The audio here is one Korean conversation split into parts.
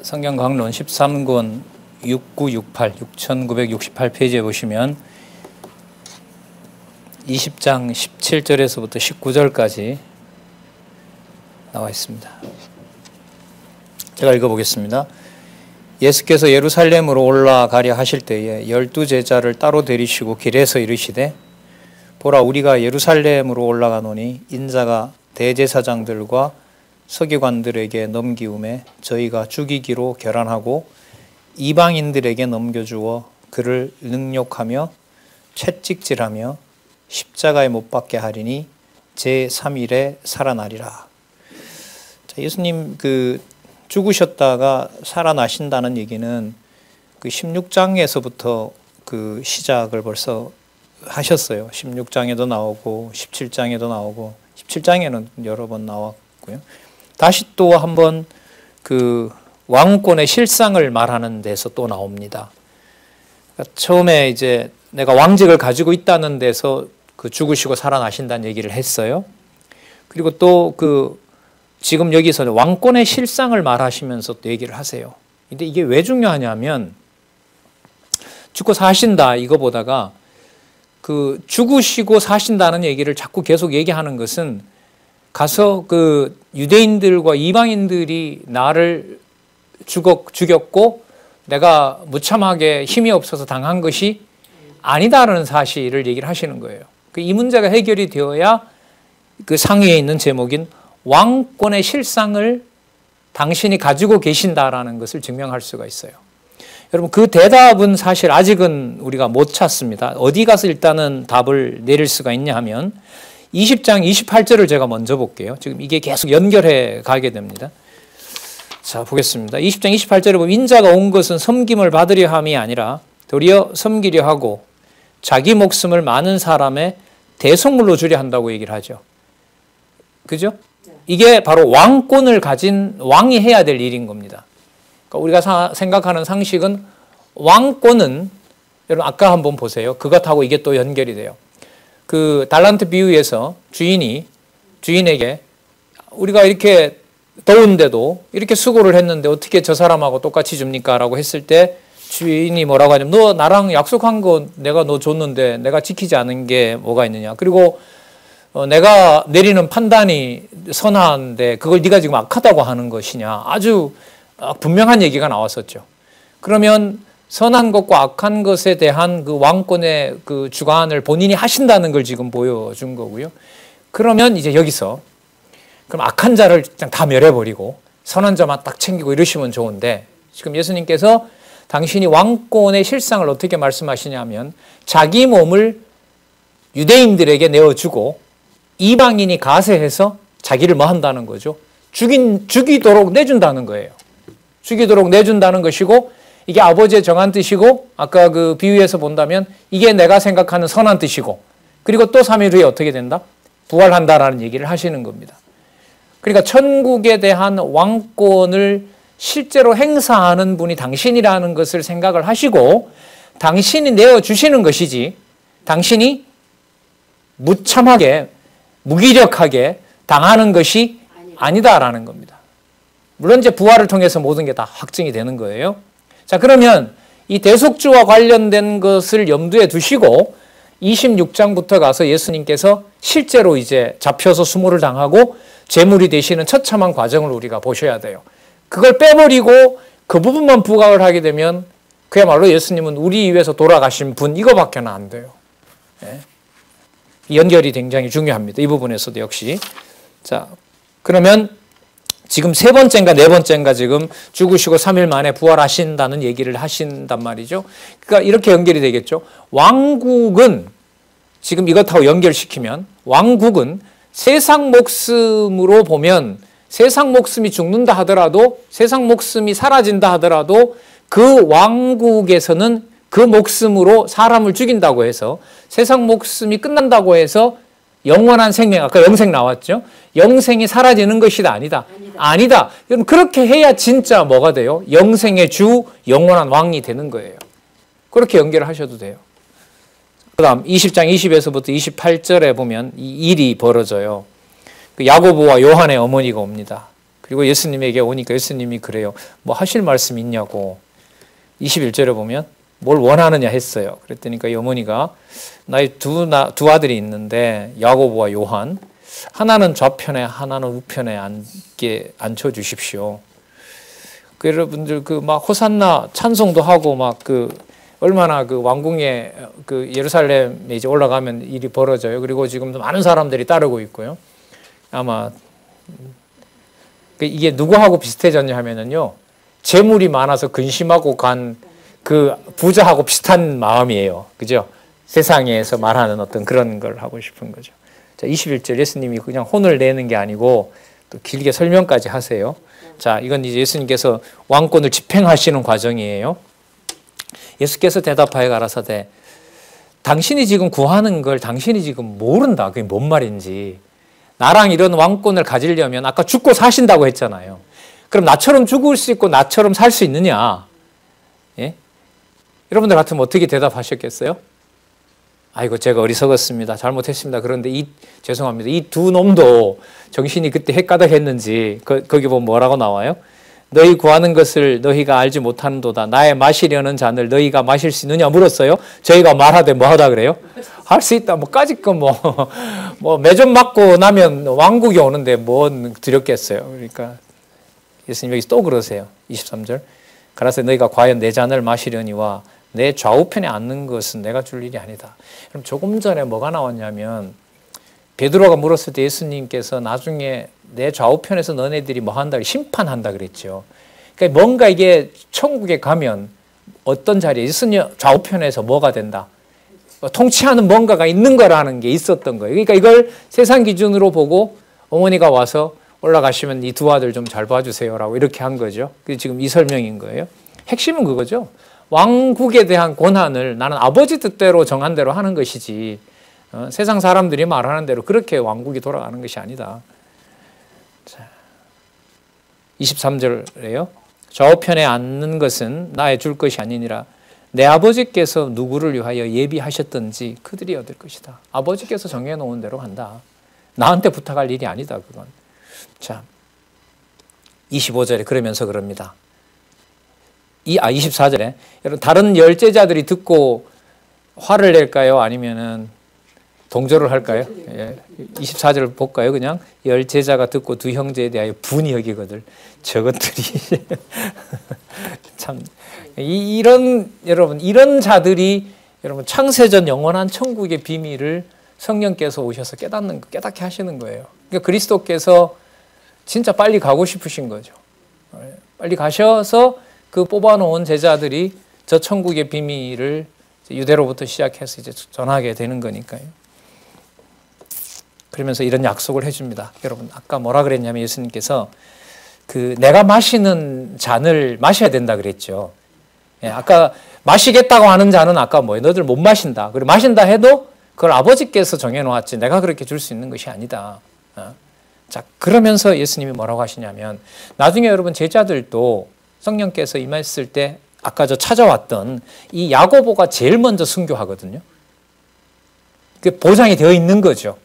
성경 강론 13권 6968, 6968페이지에 보시면 20장 17절에서부터 19절까지 나와 있습니다. 제가 읽어보겠습니다. 예수께서 예루살렘으로 올라가려 하실 때에 12제자를 따로 데리시고 길에서 이르시되 보라 우리가 예루살렘으로 올라가노니 인자가 대제사장들과 서기관들에게 넘기움에 저희가 죽이기로 결안하고 이방인들에게 넘겨주어 그를 능욕하며 채찍질하며 십자가에 못 박게 하리니 제3일에 살아나리라. 자, 예수님 죽으셨다가 살아나신다는 얘기는 16장에서부터 시작을 벌써 하셨어요. 16장에도 나오고 17장에도 나오고 17장에는 여러 번 나왔고요. 다시 또 한번 왕권의 실상을 말하는 데서 또 나옵니다. 그러니까 처음에 이제 내가 왕직을 가지고 있다는 데서 죽으시고 살아나신다는 얘기를 했어요. 그리고 또 지금 여기서 왕권의 실상을 말하시면서 또 얘기를 하세요. 근데 이게 왜 중요하냐면 죽고 사신다 이거보다가 죽으시고 사신다는 얘기를 자꾸 계속 얘기하는 것은 가서 유대인들과 이방인들이 나를 죽였고 내가 무참하게 힘이 없어서 당한 것이 아니다라는 사실을 얘기를 하시는 거예요. 이 문제가 해결이 되어야 상위에 있는 제목인 왕권의 실상을 당신이 가지고 계신다라는 것을 증명할 수가 있어요. 여러분 그 대답은 사실 아직은 우리가 못 찾습니다. 어디 가서 일단은 답을 내릴 수가 있냐 하면 20장 28절을 제가 먼저 볼게요. 지금 이게 계속 연결해 가게 됩니다. 자 보겠습니다. 20장 28절에 보면 인자가 온 것은 섬김을 받으려 함이 아니라 도리어 섬기려 하고 자기 목숨을 많은 사람의 대속물로 주려 한다고 얘기를 하죠. 그죠? 이게 바로 왕권을 가진 왕이 해야 될 일인 겁니다. 그러니까 우리가 생각하는 상식은 왕권은 여러분 아까 한번 보세요. 그것하고 이게 또 연결이 돼요. 달란트 비유에서 주인에게 우리가 이렇게 더운데도 이렇게 수고를 했는데 어떻게 저 사람하고 똑같이 줍니까? 라고 했을 때 주인이 뭐라고 하냐면 너 나랑 약속한 거 내가 너 줬는데 내가 지키지 않은 게 뭐가 있느냐. 그리고 내가 내리는 판단이 선한데 그걸 네가 지금 악하다고 하는 것이냐. 아주 분명한 얘기가 나왔었죠. 그러면 선한 것과 악한 것에 대한 왕권의 주관을 본인이 하신다는 걸 지금 보여준 거고요. 그러면 이제 여기서 그럼 악한 자를 그냥 다 멸해버리고 선한 자만 딱 챙기고 이러시면 좋은데 지금 예수님께서 당신이 왕권의 실상을 어떻게 말씀하시냐면 자기 몸을 유대인들에게 내어주고 이방인이 가세해서 자기를 뭐 한다는 거죠? 죽이도록 내준다는 거예요. 죽이도록 내준다는 것이고 이게 아버지의 정한 뜻이고 아까 비유에서 본다면 이게 내가 생각하는 선한 뜻이고 그리고 또 3일 후에 어떻게 된다? 부활한다라는 얘기를 하시는 겁니다. 그러니까 천국에 대한 왕권을 실제로 행사하는 분이 당신이라는 것을 생각을 하시고 당신이 내어주시는 것이지 당신이 무참하게 무기력하게 당하는 것이 아니다라는 겁니다. 물론 이제 부활을 통해서 모든 게 다 확증이 되는 거예요. 자 그러면 이 대속주와 관련된 것을 염두에 두시고 26장부터 가서 예수님께서 실제로 이제 잡혀서 수모를 당하고 제물이 되시는 처참한 과정을 우리가 보셔야 돼요. 그걸 빼버리고 그 부분만 부각을 하게 되면 그야말로 예수님은 우리 위해서 돌아가신 분 이거밖에는 안 돼요. 네. 연결이 굉장히 중요합니다. 이 부분에서도 역시. 자 그러면 지금 세 번째인가 네 번째인가 지금 죽으시고 3일 만에 부활하신다는 얘기를 하신단 말이죠. 그러니까 이렇게 연결이 되겠죠. 왕국은 지금 이것하고 연결시키면 왕국은 세상 목숨으로 보면 세상 목숨이 죽는다 하더라도 세상 목숨이 사라진다 하더라도 그 왕국에서는 그 목숨으로 사람을 죽인다고 해서 세상 목숨이 끝난다고 해서 영원한 생명, 아까 영생 나왔죠? 영생이 사라지는 것이다, 아니다? 아니다. 그럼 그렇게 해야 진짜 뭐가 돼요? 영생의 주, 영원한 왕이 되는 거예요. 그렇게 연결을 하셔도 돼요. 그 다음 20장 20에서부터 28절에 보면 이 일이 벌어져요. 야고보와 요한의 어머니가 옵니다. 그리고 예수님에게 오니까 예수님이 그래요. 뭐 하실 말씀 있냐고. 21절에 보면 뭘 원하느냐 했어요. 그랬더니 이 어머니가 나의 두 아들이 있는데 야고보와 요한, 하나는 좌편에 하나는 우편에 앉혀 주십시오. 그 여러분들 막 호산나 찬송도 하고 얼마나 왕궁에 예루살렘에 이제 올라가면 일이 벌어져요. 그리고 지금도 많은 사람들이 따르고 있고요. 아마 이게 누구하고 비슷해졌냐 하면은요, 재물이 많아서 근심하고 간 그 부자하고 비슷한 마음이에요. 그죠? 세상에서 말하는 어떤 그런 걸 하고 싶은 거죠. 자, 21절 예수님이 그냥 혼을 내는 게 아니고 또 길게 설명까지 하세요. 자, 이건 이제 예수님께서 왕권을 집행하시는 과정이에요. 예수께서 대답하여 가라사대 당신이 지금 구하는 걸 당신이 지금 모른다. 그게 뭔 말인지. 나랑 이런 왕권을 가지려면 아까 죽고 사신다고 했잖아요. 그럼 나처럼 죽을 수 있고 나처럼 살 수 있느냐? 예? 여러분들 같으면 어떻게 대답하셨겠어요? 아이고 제가 어리석었습니다. 잘못했습니다. 그런데 죄송합니다. 이 두 놈도 정신이 그때 헷가닥했는지 거기 보면 뭐라고 나와요? 너희 구하는 것을 너희가 알지 못하는도다. 나의 마시려는 잔을 너희가 마실 수 있느냐 물었어요. 저희가 말하되 뭐 하다 그래요? 할 수 있다. 까짓 거 매점 맞고 나면 왕국이 오는데 뭔 드렸겠어요. 그러니까 예수님 여기서 또 그러세요. 23절. 가라사대 너희가 과연 내 잔을 마시려니와 내 좌우편에 앉는 것은 내가 줄 일이 아니다. 그럼 조금 전에 뭐가 나왔냐면 베드로가 물었을 때 예수님께서 나중에 내 좌우편에서 너네들이 뭐 한다? 심판한다 그랬죠. 그러니까 뭔가 이게 천국에 가면 어떤 자리에 예수님 좌우편에서 뭐가 된다? 통치하는 뭔가가 있는 거라는 게 있었던 거예요. 그러니까 이걸 세상 기준으로 보고 어머니가 와서 올라가시면 이 두 아들 좀 잘 봐주세요라고 이렇게 한 거죠. 그게 지금 이 설명인 거예요. 핵심은 그거죠. 왕국에 대한 권한을 나는 아버지 뜻대로 정한 대로 하는 것이지 세상 사람들이 말하는 대로 그렇게 왕국이 돌아가는 것이 아니다. 자, 23절에요. 좌우편에 앉는 것은 나의 줄 것이 아니니라. 내 아버지께서 누구를 위하여 예비하셨든지 그들이 얻을 것이다. 아버지께서 정해놓은 대로 한다. 나한테 부탁할 일이 아니다. 그건. 자, 25절에 그러면서 그럽니다. 24절에 여러분 다른 열 제자들이 듣고 화를 낼까요? 아니면은 동조를 할까요? 24절을 볼까요? 그냥 열 제자가 듣고 두 형제에 대하여 분이 여기거들. 저것들이 참 여러분 이런 자들이 여러분 창세전 영원한 천국의 비밀을 성령께서 오셔서 깨닫게 하시는 거예요. 그러니까 그리스도께서 진짜 빨리 가고 싶으신 거죠. 빨리 가셔서 그 뽑아놓은 제자들이 저 천국의 비밀을 유대로부터 시작해서 이제 전하게 되는 거니까요. 그러면서 이런 약속을 해줍니다. 여러분 아까 뭐라 그랬냐면 예수님께서 내가 마시는 잔을 마셔야 된다 그랬죠. 예, 아까 마시겠다고 하는 잔은 아까 뭐예요? 너들 못 마신다. 그리고 마신다 해도 그걸 아버지께서 정해놓았지 내가 그렇게 줄 수 있는 것이 아니다. 자, 그러면서 예수님이 뭐라고 하시냐면 나중에 여러분 제자들도 성령께서 임했을 때 아까 저 찾아왔던 이 야고보가 제일 먼저 순교하거든요. 그 보장이 되어 있는 거죠.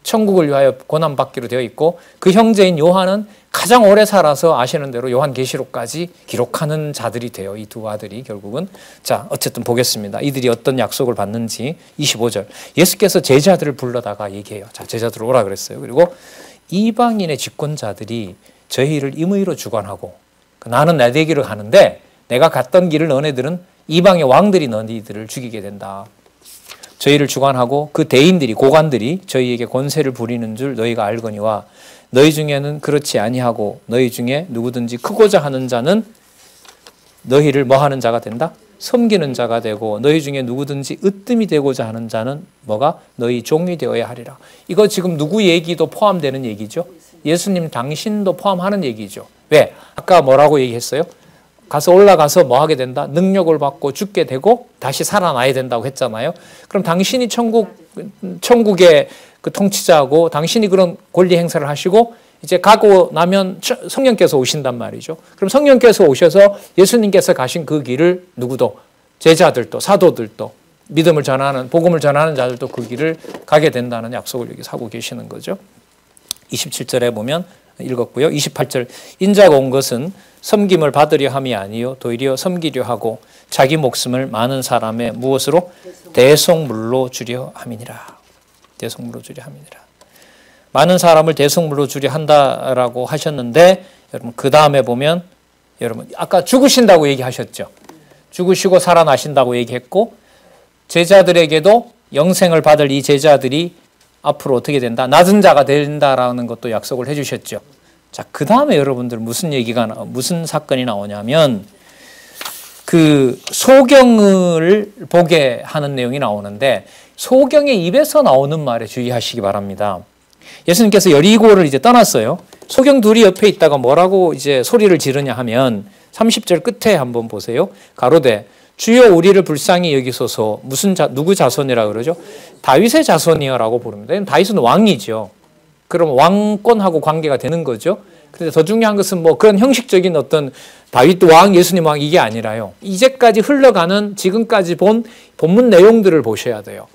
천국을 위하여 고난받기로 되어 있고 그 형제인 요한은 가장 오래 살아서 아시는 대로 요한계시록까지 기록하는 자들이 돼요. 이 두 아들이 결국은. 자, 어쨌든 보겠습니다. 이들이 어떤 약속을 받는지 25절. 예수께서 제자들을 불러다가 얘기해요. 자, 제자들 오라 그랬어요. 그리고 이방인의 집권자들이 저희를 임의로 주관하고 나는 내 되기를 가는데 내가 갔던 길을 너네들은 이방의 왕들이 너희들을 죽이게 된다. 저희를 주관하고 그 대인들이 고관들이 저희에게 권세를 부리는 줄 너희가 알거니와 너희 중에는 그렇지 아니하고 너희 중에 누구든지 크고자 하는 자는 너희를 뭐 하는 자가 된다? 섬기는 자가 되고 너희 중에 누구든지 으뜸이 되고자 하는 자는 뭐가? 너희 종이 되어야 하리라. 이거 지금 누구 얘기도 포함되는 얘기죠. 예수님 당신도 포함하는 얘기죠. 왜? 아까 뭐라고 얘기했어요? 가서 올라가서 뭐 하게 된다? 능력을 받고 죽게 되고 다시 살아나야 된다고 했잖아요. 그럼 당신이 천국의 그 통치자고 당신이 그런 권리 행사를 하시고 이제 가고 나면 성령께서 오신단 말이죠. 그럼 성령께서 오셔서 예수님께서 가신 그 길을 누구도 제자들도 사도들도 믿음을 전하는 복음을 전하는 자들도 그 길을 가게 된다는 약속을 여기 하고 계시는 거죠. 27절에 보면 읽었고요. 28절 인자가 온 것은 섬김을 받으려 함이 아니요 도리어 섬기려 하고 자기 목숨을 많은 사람의 무엇으로? 대속물로 주려 함이니라. 대속물로 주려 함이니라. 많은 사람을 대속물로 주려 한다라고 하셨는데 여러분 그 다음에 보면 여러분 아까 죽으신다고 얘기하셨죠. 죽으시고 살아나신다고 얘기했고 제자들에게도 영생을 받을 이 제자들이 앞으로 어떻게 된다? 낮은 자가 된다라는 것도 약속을 해주셨죠. 자, 그 다음에 여러분들 무슨 사건이 나오냐면 그 소경을 보게 하는 내용이 나오는데 소경의 입에서 나오는 말에 주의하시기 바랍니다. 예수님께서 여리고를 이제 떠났어요. 소경 둘이 옆에 있다가 뭐라고 이제 소리를 지르냐 하면 30절 끝에 한번 보세요. 가로되 주여 우리를 불쌍히 여기소서. 누구 자손이라 그러죠? 다윗의 자손이여라고 부릅니다. 다윗은 왕이죠. 그럼 왕권하고 관계가 되는 거죠. 그런데 더 중요한 것은 뭐 그런 형식적인 어떤 다윗 왕, 예수님 왕 이게 아니라요. 이제까지 흘러가는 지금까지 본 본문 내용들을 보셔야 돼요.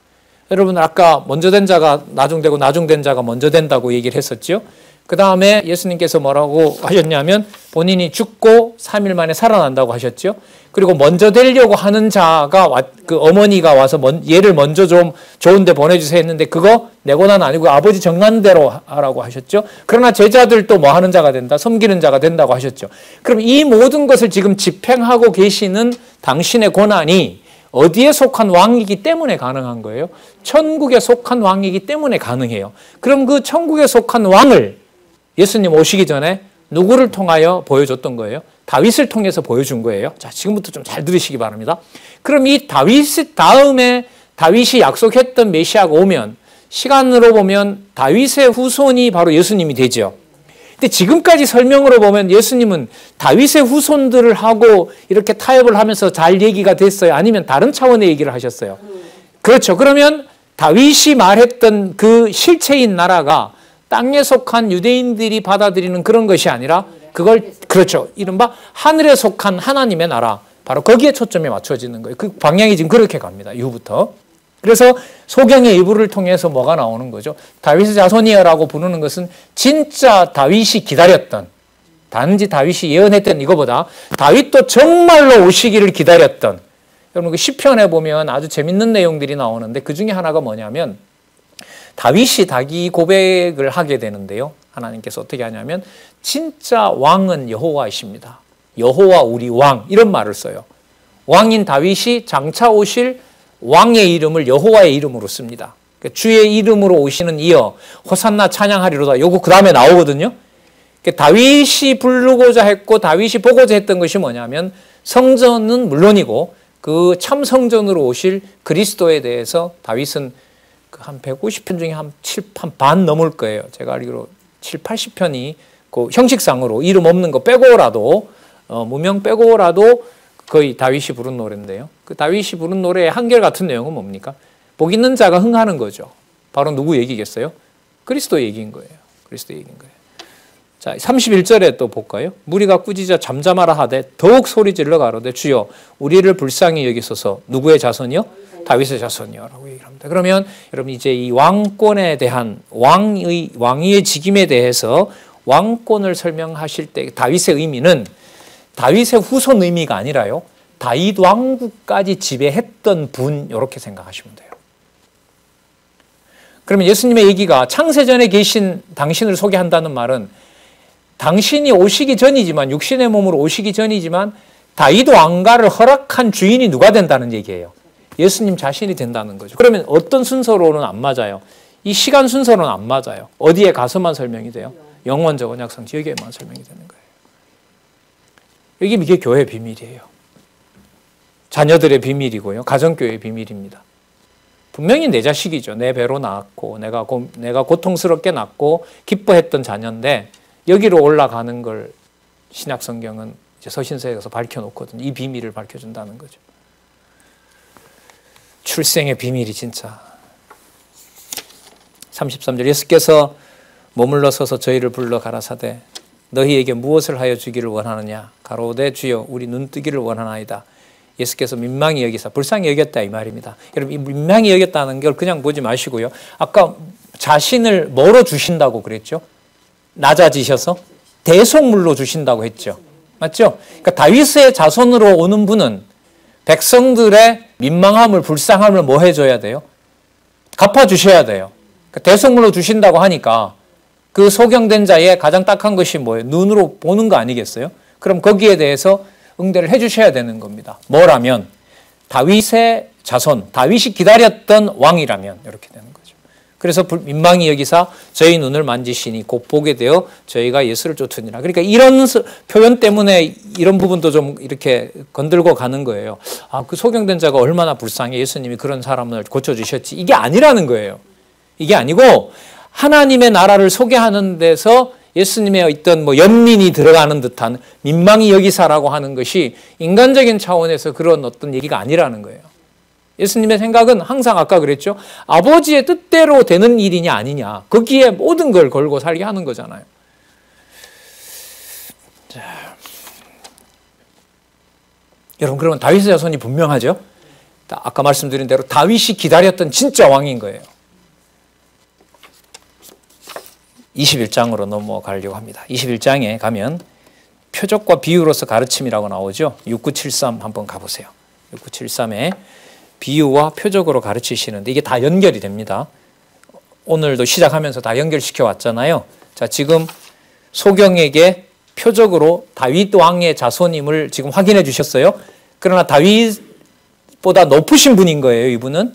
여러분 아까 먼저 된 자가 나중되고 나중된 자가 먼저 된다고 얘기를 했었죠. 그 다음에 예수님께서 뭐라고 하셨냐면 본인이 죽고 3일 만에 살아난다고 하셨죠. 그리고 먼저 되려고 하는 자가 그 어머니가 와서 얘를 먼저 좀 좋은 데 보내주세요 했는데 그거 내 고난 아니고 아버지 정한 대로 하라고 하셨죠. 그러나 제자들도 뭐 하는 자가 된다? 섬기는 자가 된다고 하셨죠. 그럼 이 모든 것을 지금 집행하고 계시는 당신의 고난이 어디에 속한 왕이기 때문에 가능한 거예요? 천국에 속한 왕이기 때문에 가능해요. 그럼 그 천국에 속한 왕을 예수님 오시기 전에 누구를 통하여 보여줬던 거예요? 다윗을 통해서 보여준 거예요. 자, 지금부터 좀 잘 들으시기 바랍니다. 그럼 이 다윗 다음에 다윗이 약속했던 메시아가 오면 시간으로 보면 다윗의 후손이 바로 예수님이 되죠. 근데 지금까지 설명으로 보면 예수님은 다윗의 후손들을 하고 이렇게 타협을 하면서 잘 얘기가 됐어요? 아니면 다른 차원의 얘기를 하셨어요? 그렇죠. 그러면 다윗이 말했던 그 실체인 나라가 땅에 속한 유대인들이 받아들이는 그런 것이 아니라 그걸 그렇죠. 이른바 하늘에 속한 하나님의 나라. 바로 거기에 초점이 맞춰지는 거예요. 그 방향이 지금 그렇게 갑니다. 이후부터. 그래서 소경의 일부를 통해서 뭐가 나오는 거죠? 다윗의 자손이여라고 부르는 것은 진짜 다윗이 기다렸던 단지 다윗이 예언했던 이거보다 다윗도 정말로 오시기를 기다렸던 여러분 그 시편에 보면 아주 재밌는 내용들이 나오는데 그 중에 하나가 뭐냐면 다윗이 자기 고백을 하게 되는데요. 하나님께서 어떻게 하냐면 진짜 왕은 여호와이십니다. 여호와 우리 왕 이런 말을 써요. 왕인 다윗이 장차 오실 왕의 이름을 여호와의 이름으로 씁니다. 그러니까 주의 이름으로 오시는 이여 호산나 찬양하리로다. 요거 그 다음에 나오거든요. 그러니까 다윗이 부르고자 했고 다윗이 보고자 했던 것이 뭐냐면 성전은 물론이고 그 참 성전으로 오실 그리스도에 대해서 다윗은 한 150편 중에 한 반 넘을 거예요. 제가 알기로 7, 80편이 그 형식상으로 이름 없는 거 빼고라도 무명 빼고라도 거의 다윗이 부른 노래인데요. 그 다윗이 부른 노래의 한결같은 내용은 뭡니까? 복 있는 자가 흥하는 거죠. 바로 누구 얘기겠어요? 그리스도 얘기인 거예요. 그리스도 얘기인 거예요. 자, 31절에 또 볼까요? 무리가 꾸짖어 잠잠하라 하되 더욱 소리질러 가로되 주여 우리를 불쌍히 여기소서. 누구의 자손이요? 다윗의 자손이요 라고 얘기를 합니다. 그러면 여러분 이제 이 왕권에 대한 왕위의 직임에 대해서 왕권을 설명하실 때 다윗의 의미는 다윗의 후손 의미가 아니라요. 다윗 왕국까지 지배했던 분 이렇게 생각하시면 돼요. 그러면 예수님의 얘기가 창세전에 계신 당신을 소개한다는 말은 당신이 오시기 전이지만 육신의 몸으로 오시기 전이지만 다윗 왕가를 허락한 주인이 누가 된다는 얘기예요. 예수님 자신이 된다는 거죠. 그러면 어떤 순서로는 안 맞아요? 이 시간 순서로는 안 맞아요. 어디에 가서만 설명이 돼요? 영원적 언약성 지역에만 설명이 되는 거예요. 이게 교회의 비밀이에요. 자녀들의 비밀이고요. 가정교회의 비밀입니다. 분명히 내 자식이죠. 내 배로 낳았고 내가 고통스럽게 낳고 기뻐했던 자녀인데 여기로 올라가는 걸 신약 성경은 이제 서신서에서 밝혀놓거든요. 이 비밀을 밝혀준다는 거죠. 출생의 비밀이 진짜. 33절 예수께서 머물러 서서 저희를 불러 가라사대 너희에게 무엇을 하여 주기를 원하느냐 가로되 주여 우리 눈뜨기를 원하나이다. 예수께서 민망히 여기사 불쌍히 여겼다 이 말입니다. 여러분 이 민망히 여겼다는 걸 그냥 보지 마시고요. 아까 자신을 뭐로 주신다고 그랬죠? 낮아지셔서 대속물로 주신다고 했죠. 맞죠? 그러니까 다윗의 자손으로 오는 분은 백성들의 민망함을, 불쌍함을 뭐 해줘야 돼요? 갚아주셔야 돼요. 그러니까 대속물로 주신다고 하니까 그 소경된 자의 가장 딱한 것이 뭐예요? 눈으로 보는 거 아니겠어요? 그럼 거기에 대해서 응대를 해주셔야 되는 겁니다. 뭐라면 다윗의 자손, 다윗이 기다렸던 왕이라면 이렇게 되는 거죠. 그래서 민망히 여기사 저희 눈을 만지시니 곧 보게 되어 저희가 예수를 쫓으니라. 그러니까 이런 표현 때문에 이런 부분도 좀 이렇게 건들고 가는 거예요. 아, 그 소경된 자가 얼마나 불쌍해. 예수님이 그런 사람을 고쳐주셨지. 이게 아니라는 거예요. 이게 아니고 하나님의 나라를 소개하는 데서 예수님의 어떤 뭐 연민이 들어가는 듯한 민망히 여기사라고 하는 것이 인간적인 차원에서 그런 어떤 얘기가 아니라는 거예요. 예수님의 생각은 항상 아까 그랬죠. 아버지의 뜻대로 되는 일이냐 아니냐. 거기에 모든 걸 걸고 살게 하는 거잖아요. 자, 여러분 그러면 다윗의 자손이 분명하죠. 아까 말씀드린 대로 다윗이 기다렸던 진짜 왕인 거예요. 21장으로 넘어가려고 합니다. 21장에 가면 표적과 비유로서 가르침이라고 나오죠. 6973 한번 가보세요. 6973에 비유와 표적으로 가르치시는데 이게 다 연결이 됩니다. 오늘도 시작하면서 다 연결시켜 왔잖아요. 자, 지금 소경에게 표적으로 다윗 왕의 자손임을 지금 확인해 주셨어요. 그러나 다윗보다 높으신 분인 거예요, 이분은.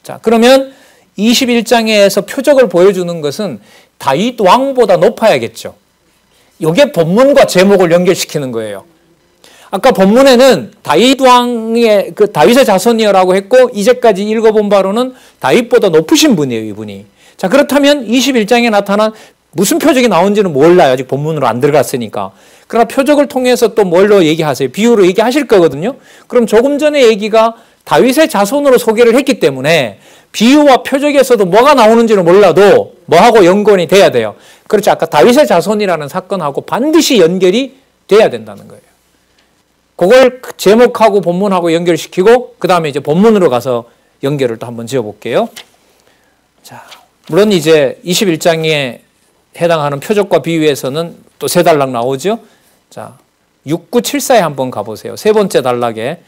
자, 그러면 21장에서 표적을 보여주는 것은 다윗 왕보다 높아야겠죠. 이게 본문과 제목을 연결시키는 거예요. 아까 본문에는 다윗 왕의 그 다윗의 자손이라고 했고 이제까지 읽어본 바로는 다윗보다 높으신 분이에요, 이분이. 자, 그렇다면 21장에 나타난 무슨 표적이 나온지는 몰라요. 아직 본문으로 안 들어갔으니까. 그러나 표적을 통해서 또 뭘로 얘기하세요? 비유로 얘기하실 거거든요. 그럼 조금 전에 얘기가 다윗의 자손으로 소개를 했기 때문에 비유와 표적에서도 뭐가 나오는지는 몰라도 뭐하고 연관이 돼야 돼요. 그렇죠. 아까 다윗의 자손이라는 사건하고 반드시 연결이 돼야 된다는 거예요. 그걸 제목하고 본문하고 연결시키고 그 다음에 이제 본문으로 가서 연결을 또 한번 지어볼게요. 자, 물론 이제 21장에 해당하는 표적과 비유에서는 또 세 단락 나오죠. 자, 6974에 한번 가보세요. 세 번째 단락에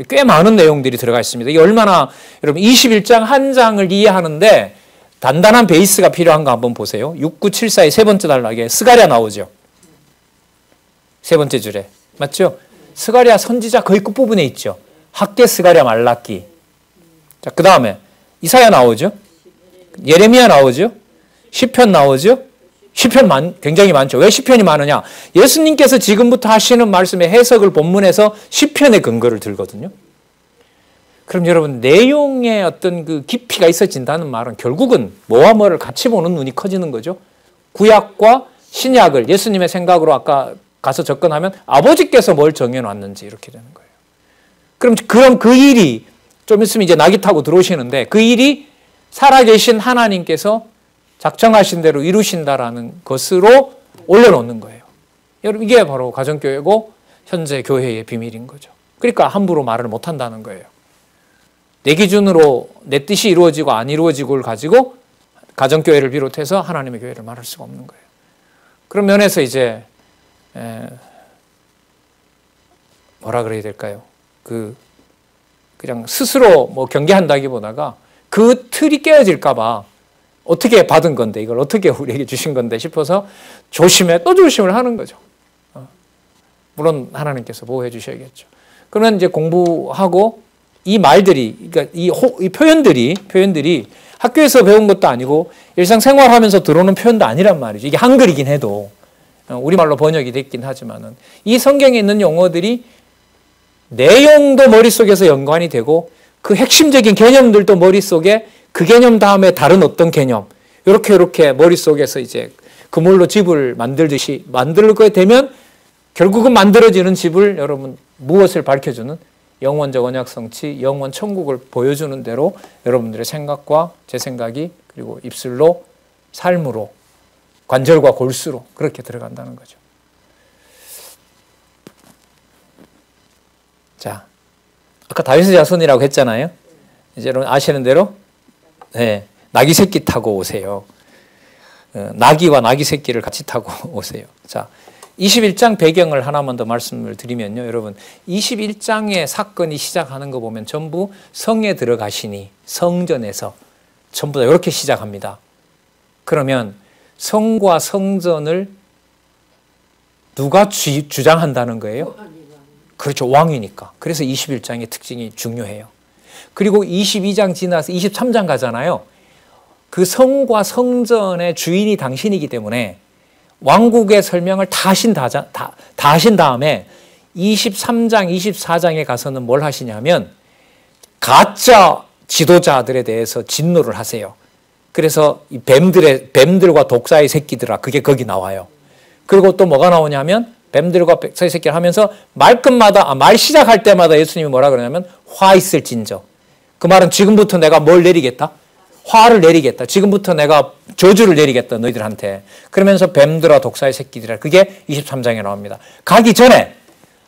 꽤 많은 내용들이 들어가 있습니다. 이게 얼마나 여러분 21장 한 장을 이해하는데 단단한 베이스가 필요한가 한번 보세요. 6974의 세 번째 단락에 스가랴 나오죠. 세 번째 줄에. 맞죠? 스가랴 선지자 거의 끝부분에 있죠. 학개, 스가랴, 말라기. 자, 그 다음에 이사야 나오죠. 예레미야 나오죠. 시편 나오죠. 시편 굉장히 많죠. 왜 시편이 많으냐? 예수님께서 지금부터 하시는 말씀의 해석을 본문에서 시편의 근거를 들거든요. 그럼 여러분 내용의 어떤 그 깊이가 있어진다는 말은 결국은 뭐와 뭐를 같이 보는 눈이 커지는 거죠. 구약과 신약을 예수님의 생각으로 아까 가서 접근하면 아버지께서 뭘 정해놨는지 이렇게 되는 거예요. 그럼 그 일이 좀 있으면 이제 낙이 타고 들어오시는데 그 일이 살아계신 하나님께서 작정하신 대로 이루신다라는 것으로 올려놓는 거예요. 여러분 이게 바로 가정교회고 현재 교회의 비밀인 거죠. 그러니까 함부로 말을 못한다는 거예요. 내 기준으로 내 뜻이 이루어지고 안 이루어지고를 가지고 가정교회를 비롯해서 하나님의 교회를 말할 수가 없는 거예요. 그런 면에서 이제 뭐라 그래야 될까요? 그냥 스스로 뭐 경계한다기보다가 그 틀이 깨어질까 봐 어떻게 받은 건데 이걸 어떻게 우리에게 주신 건데 싶어서 조심해 또 조심을 하는 거죠. 물론 하나님께서 보호해 주셔야겠죠. 그러면 이제 공부하고 이 말들이 그러니까 이 표현들이 학교에서 배운 것도 아니고 일상생활하면서 들어오는 표현도 아니란 말이죠. 이게 한글이긴 해도 우리말로 번역이 됐긴 하지만은 이 성경에 있는 용어들이 내용도 머릿속에서 연관이 되고 그 핵심적인 개념들도 머릿속에 그 개념 다음에 다른 어떤 개념 이렇게 머릿속에서 이제 그물로 집을 만들듯이 만들게 되면 결국은 만들어지는 집을 여러분 무엇을 밝혀주는 영원적 언약성취, 영원 천국을 보여주는 대로 여러분들의 생각과 제 생각이 그리고 입술로 삶으로 관절과 골수로 그렇게 들어간다는 거죠. 자, 아까 다윗의 자손이라고 했잖아요. 이제 여러분 아시는 대로 네, 나귀 새끼 타고 오세요. 나귀와 나귀 새끼를 같이 타고 오세요. 자, 21장 배경을 하나만 더 말씀을 드리면요. 여러분, 21장의 사건이 시작하는 거 보면 전부 성에 들어가시니 성전에서 전부 다 이렇게 시작합니다. 그러면 성과 성전을 누가 주장한다는 거예요? 그렇죠. 왕이니까. 그래서 21장의 특징이 중요해요. 그리고 22장 지나서 23장 가잖아요. 그 성과 성전의 주인이 당신이기 때문에 왕국의 설명을 다 하신 다음에 23장, 24장에 가서는 뭘 하시냐면 가짜 지도자들에 대해서 진노를 하세요. 그래서 이 뱀들과 독사의 새끼들아, 그게 거기 나와요. 그리고 또 뭐가 나오냐면 뱀들과 독사의 새끼를 하면서 말 시작할 때마다 예수님이 뭐라 그러냐면 화 있을진저. 그 말은 지금부터 내가 뭘 내리겠다? 화를 내리겠다. 지금부터 내가 저주를 내리겠다. 너희들한테. 그러면서 뱀들과 독사의 새끼들아. 그게 23장에 나옵니다. 가기 전에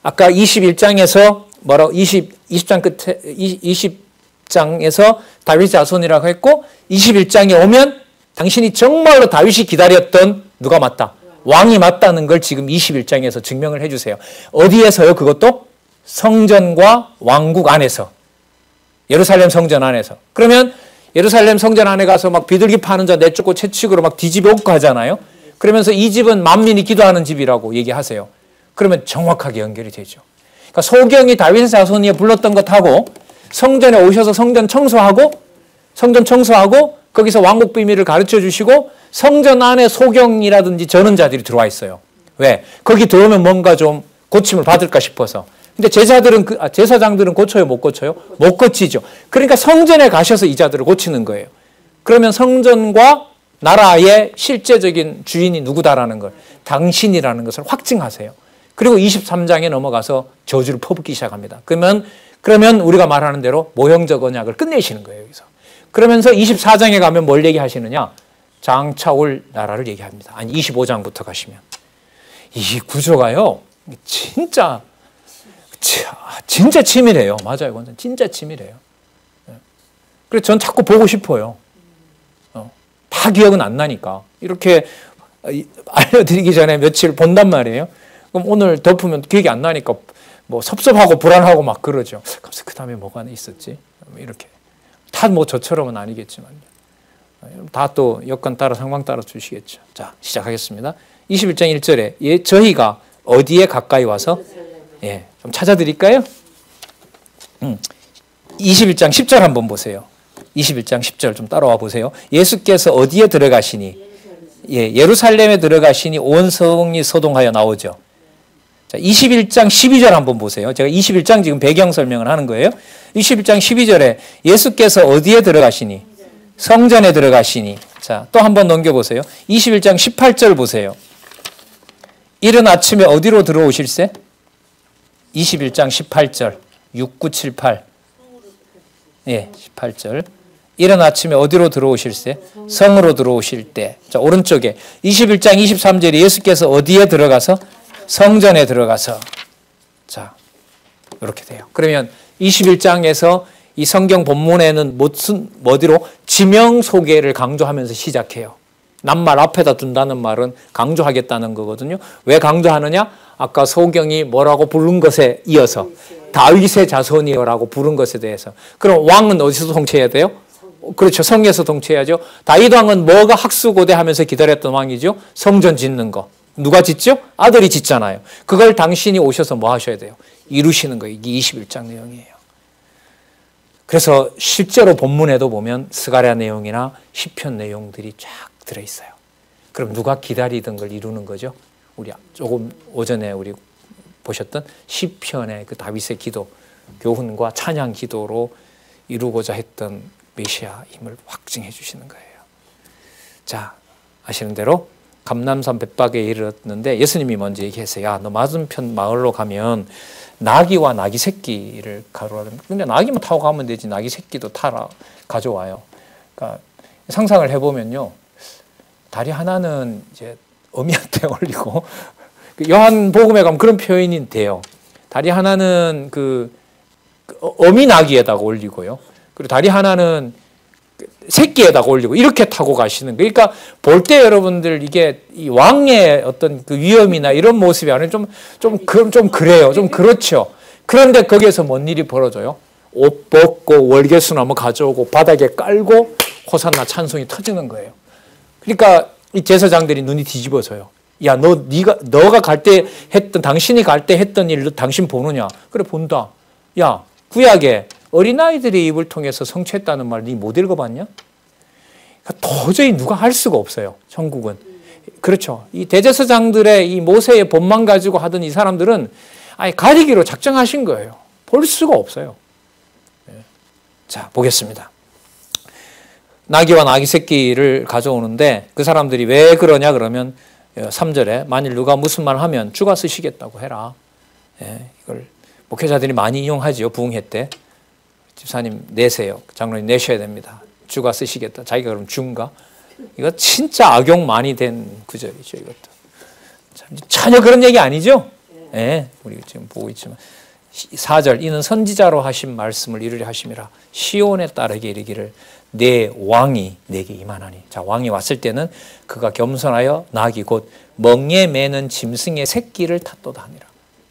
아까 21장에서 뭐라고 20장 끝에 20장에서 다윗 자손이라고 했고 21장에 오면 당신이 정말로 다윗이 기다렸던 누가 맞다? 왕이 맞다는 걸 지금 21장에서 증명을 해주세요. 어디에서요? 그것도 성전과 왕국 안에서. 예루살렘 성전 안에서. 그러면 예루살렘 성전 안에 가서 막 비둘기 파는 자 내쫓고 채찍으로 막 뒤집어엎고 하잖아요. 그러면서 이 집은 만민이 기도하는 집이라고 얘기하세요. 그러면 정확하게 연결이 되죠. 그러니까 소경이 다윗의 자손이 불렀던 것하고 성전에 오셔서 성전 청소하고 거기서 왕국 비밀을 가르쳐 주시고 성전 안에 소경이라든지 전언자들이 들어와 있어요. 왜? 거기 들어오면 뭔가 좀 고침을 받을까 싶어서. 근데 제사장들은 고쳐요, 못 고쳐요? 못 고치죠. 그러니까 성전에 가셔서 이 자들을 고치는 거예요. 그러면 성전과 나라의 실제적인 주인이 누구다라는 걸, 당신이라는 것을 확증하세요. 그리고 23장에 넘어가서 저주를 퍼붓기 시작합니다. 그러면 우리가 말하는 대로 모형적 언약을 끝내시는 거예요, 여기서. 그러면서 24장에 가면 뭘 얘기하시느냐? 장차 올 나라를 얘기합니다. 아니, 25장부터 가시면. 이 구조가요, 진짜 치밀해요. 맞아요. 완전 진짜 치밀해요. 그래서 전 자꾸 보고 싶어요. 다 기억은 안 나니까. 이렇게 알려드리기 전에 며칠 본단 말이에요. 그럼 오늘 덮으면 기억이 안 나니까 뭐 섭섭하고 불안하고 막 그러죠. 그 다음에 뭐가 있었지? 이렇게. 다 뭐 저처럼은 아니겠지만요. 다 또 여건 따라 상황 따라 주시겠죠. 자, 시작하겠습니다. 21장 1절에 저희가 어디에 가까이 와서 좀 찾아드릴까요? 21장 10절 한번 보세요. 21장 10절 좀 따라와 보세요. 예수께서 어디에 들어가시니? 예루살렘에 들어가시니 온 성이 소동하여 나오죠. 자, 21장 12절 한번 보세요. 제가 21장 지금 배경 설명을 하는 거예요. 21장 12절에 예수께서 어디에 들어가시니? 성전에 들어가시니. 자, 또 한번 넘겨보세요. 21장 18절 보세요. 이른 아침에 어디로 들어오실세? 21장 18절 6, 9, 7, 8 18절 이른 아침에 어디로 들어오실세? 성으로 들어오실 때. 자, 오른쪽에 21장 23절에 예수께서 어디에 들어가서? 성전에 들어가서. 자, 이렇게 돼요. 그러면 21장에서 이 성경 본문에는 어디로? 지명 소개를 강조하면서 시작해요. 낱말 앞에다 둔다는 말은 강조하겠다는 거거든요. 왜 강조하느냐? 아까 소경이 뭐라고 부른 것에 이어서 다윗의 자손이여라고 부른 것에 대해서. 그럼 왕은 어디서 통치해야 돼요? 그렇죠. 성에서 통치해야죠. 다윗 왕은 뭐가 학수고대하면서 기다렸던 왕이죠? 성전 짓는 거. 누가 짓죠? 아들이 짓잖아요. 그걸 당신이 오셔서 뭐 하셔야 돼요? 이루시는 거예요. 이게 21장 내용이에요. 그래서 실제로 본문에도 보면 스가랴 내용이나 시편 내용들이 쫙 들어있어요. 그럼 누가 기다리던 걸 이루는 거죠? 우리 조금 오전에 우리 보셨던 시편의 그 다윗의 기도, 교훈과 찬양 기도로 이루고자 했던 메시아임을 확증해 주시는 거예요. 자, 아시는 대로 감람산 벳박에 이르렀는데 예수님이 먼저 얘기했어요. 야, 너 맞은편 마을로 가면 나귀와 나귀 새끼를 가져와라. 근데 나귀만 타고 가면 되지 나귀 새끼도 타라 가져와요. 그러니까 상상을 해보면요, 다리 하나는 이제 어미한테 올리고 요한복음에 가면 그런 표현이 돼요. 다리 하나는 어미 나귀에다가 올리고요. 그리고 다리 하나는 새끼에다가 올리고 이렇게 타고 가시는 거예요. 그러니까 볼 때 여러분들 이게 이 왕의 어떤 그 위엄이나 이런 모습이 아니라 좀 그래요. 좀 그렇죠. 그런데 거기에서 뭔 일이 벌어져요? 옷 벗고 월계수나무 가져오고 바닥에 깔고 호산나 찬송이 터지는 거예요. 그러니까 이 제사장들이 눈이 뒤집어져요. 야, 너가 갈 때 당신이 갈 때 했던 일도 당신 보느냐? 그래, 본다. 야, 구약에 어린아이들의 입을 통해서 성취했다는 말 니 못 읽어봤냐? 그러니까 도저히 누가 할 수가 없어요. 천국은. 그렇죠. 이 대제사장들의 이 모세의 법만 가지고 하던 이 사람들은 아예 가리기로 작정하신 거예요. 볼 수가 없어요. 자, 보겠습니다. 나귀와 나귀 새끼를 가져오는데 그 사람들이 왜 그러냐 그러면 3절에 만일 누가 무슨 말 하면 주가 쓰시겠다고 해라. 이걸 목회자들이 많이 인용하지요. 부흥회 때. 집사님 내세요. 장로님 내셔야 됩니다. 주가 쓰시겠다. 자기가 그럼 주인가? 이거 진짜 악용 많이 된 구절이죠. 이것도. 전혀 그런 얘기 아니죠? 네, 우리 지금 보고 있지만 4절 이는 선지자로 하신 말씀을 이루려 하심이라 시온에 따르게 이르기를 내 왕이 내게 임하나니. 자, 왕이 왔을 때는 그가 겸손하여 나귀 곧 멍에 매는 짐승의 새끼를 탔도다 하니라.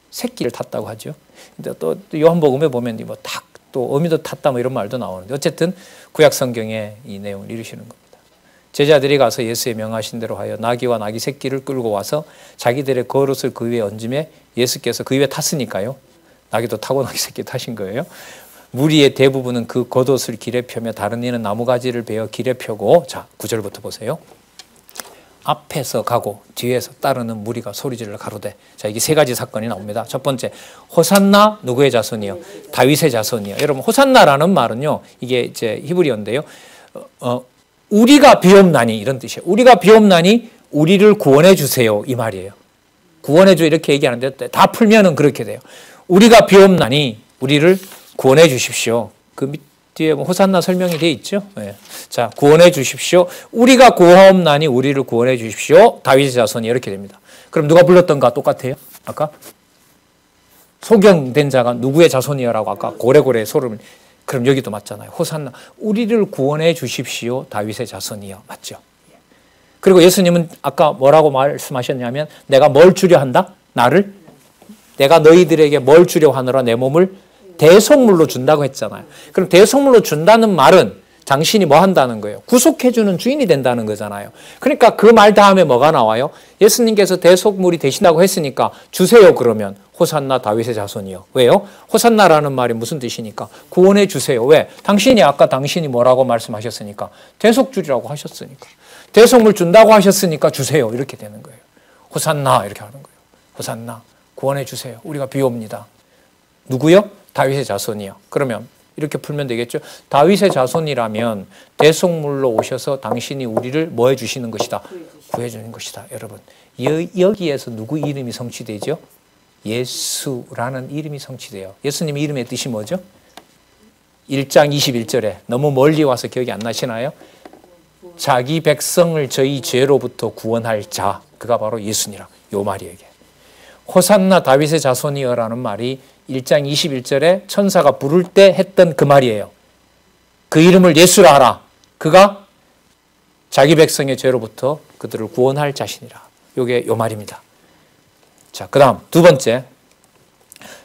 새끼를 탔다고 하죠. 근데 또 요한복음에 보면 뭐 닭 또 어미도 탔다 뭐 이런 말도 나오는데 어쨌든 구약 성경에 이 내용을 이루시는 겁니다. 제자들이 가서 예수의 명하신 대로 하여 나귀와 나귀 새끼를 끌고 와서 자기들의 겉옷을 그 위에 얹음에 예수께서 그 위에 탔으니까요. 나귀도 타고 나귀 새끼 타신 거예요. 무리의 대부분은 그 겉옷을 길에 펴며 다른 이는 나무가지를 베어 길에 펴고, 자 9절부터 보세요. 앞에서 가고 뒤에서 따르는 무리가 소리질을 가로되. 자, 이게 세 가지 사건이 나옵니다. 첫 번째, 호산나 누구의 자손이요? 다윗의 자손이요. 여러분, 호산나라는 말은요, 이게 이제 히브리어인데요. 우리가 비옵나니 이런 뜻이에요. 우리가 비옵나니 우리를 구원해 주세요 이 말이에요. 구원해 줘 이렇게 얘기하는데 다 풀면은 그렇게 돼요. 우리가 비옵나니 우리를 구원해 주십시오. 그 뒤에 호산나 설명이 돼 있죠. 네. 자, 구원해 주십시오. 우리가 구하옵나니 우리를 구원해 주십시오. 다윗의 자손이 이렇게 됩니다. 그럼 누가 불렀던가 똑같아요? 아까 소경된 자가 누구의 자손이라고 아까 고래고래 소름을. 그럼 여기도 맞잖아요. 호산나 우리를 구원해 주십시오. 다윗의 자손이요. 맞죠? 그리고 예수님은 아까 뭐라고 말씀하셨냐면 내가 뭘 주려 한다? 내가 너희들에게 뭘 주려 하느라 내 몸을 대속물로 준다고 했잖아요. 그럼 대속물로 준다는 말은 당신이 뭐 한다는 거예요? 구속해주는 주인이 된다는 거잖아요. 그러니까 그 말 다음에 뭐가 나와요? 예수님께서 대속물이 되신다고 했으니까 주세요 그러면. 호산나 다윗의 자손이요. 왜요? 호산나라는 말이 무슨 뜻이니까? 구원해 주세요. 왜? 아까 당신이 뭐라고 말씀하셨으니까? 대속주리라고 하셨으니까. 대속물 준다고 하셨으니까 주세요. 이렇게 되는 거예요. 호산나 이렇게 하는 거예요. 호산나 구원해 주세요. 우리가 비옵니다. 누구요? 다윗의 자손이요. 그러면 이렇게 풀면 되겠죠. 다윗의 자손이라면 대속물로 오셔서 당신이 우리를 뭐 해주시는 것이다? 구해주는 것이다. 여러분 여기에서 누구 이름이 성취되죠? 예수라는 이름이 성취돼요. 예수님 이름의 뜻이 뭐죠? 1장 21절에 너무 멀리 와서 기억이 안 나시나요? 자기 백성을 저희 죄로부터 구원할 자, 그가 바로 예수니라. 요 말이에요. 호산나 다윗의 자손이여라는 말이 1장 21절에 천사가 부를 때 했던 그 말이에요. 그 이름을 예수라 하라. 그가 자기 백성의 죄로부터 그들을 구원할 자신이라. 요게 요 말입니다. 자, 그 다음 두 번째,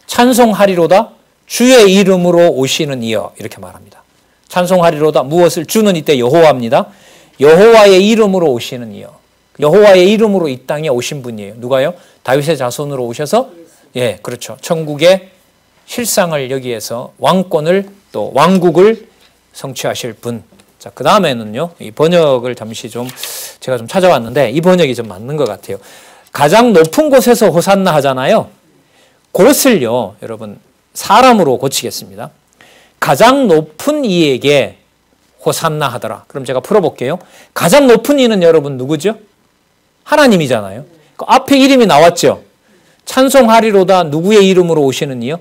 찬송하리로다 주의 이름으로 오시는 이여. 이렇게 말합니다. 찬송하리로다 무엇을? 주는 이때 여호와입니다. 여호와의 이름으로 오시는 이여. 여호와의 이름으로 이 땅에 오신 분이에요. 누가요? 다윗의 자손으로 오셔서, 예, 그렇죠. 천국의 실상을 여기에서 왕권을 또 왕국을 성취하실 분. 자, 그 다음에는요, 이 번역을 잠시 제가 좀 찾아왔는데 이 번역이 좀 맞는 것 같아요. 가장 높은 곳에서 호산나 하잖아요. 그것을요, 여러분, 사람으로 고치겠습니다. 가장 높은 이에게 호산나 하더라. 그럼 제가 풀어볼게요. 가장 높은 이는 여러분 누구죠? 하나님이잖아요. 그 앞에 이름이 나왔죠. 찬송하리로다 누구의 이름으로 오시는 이요?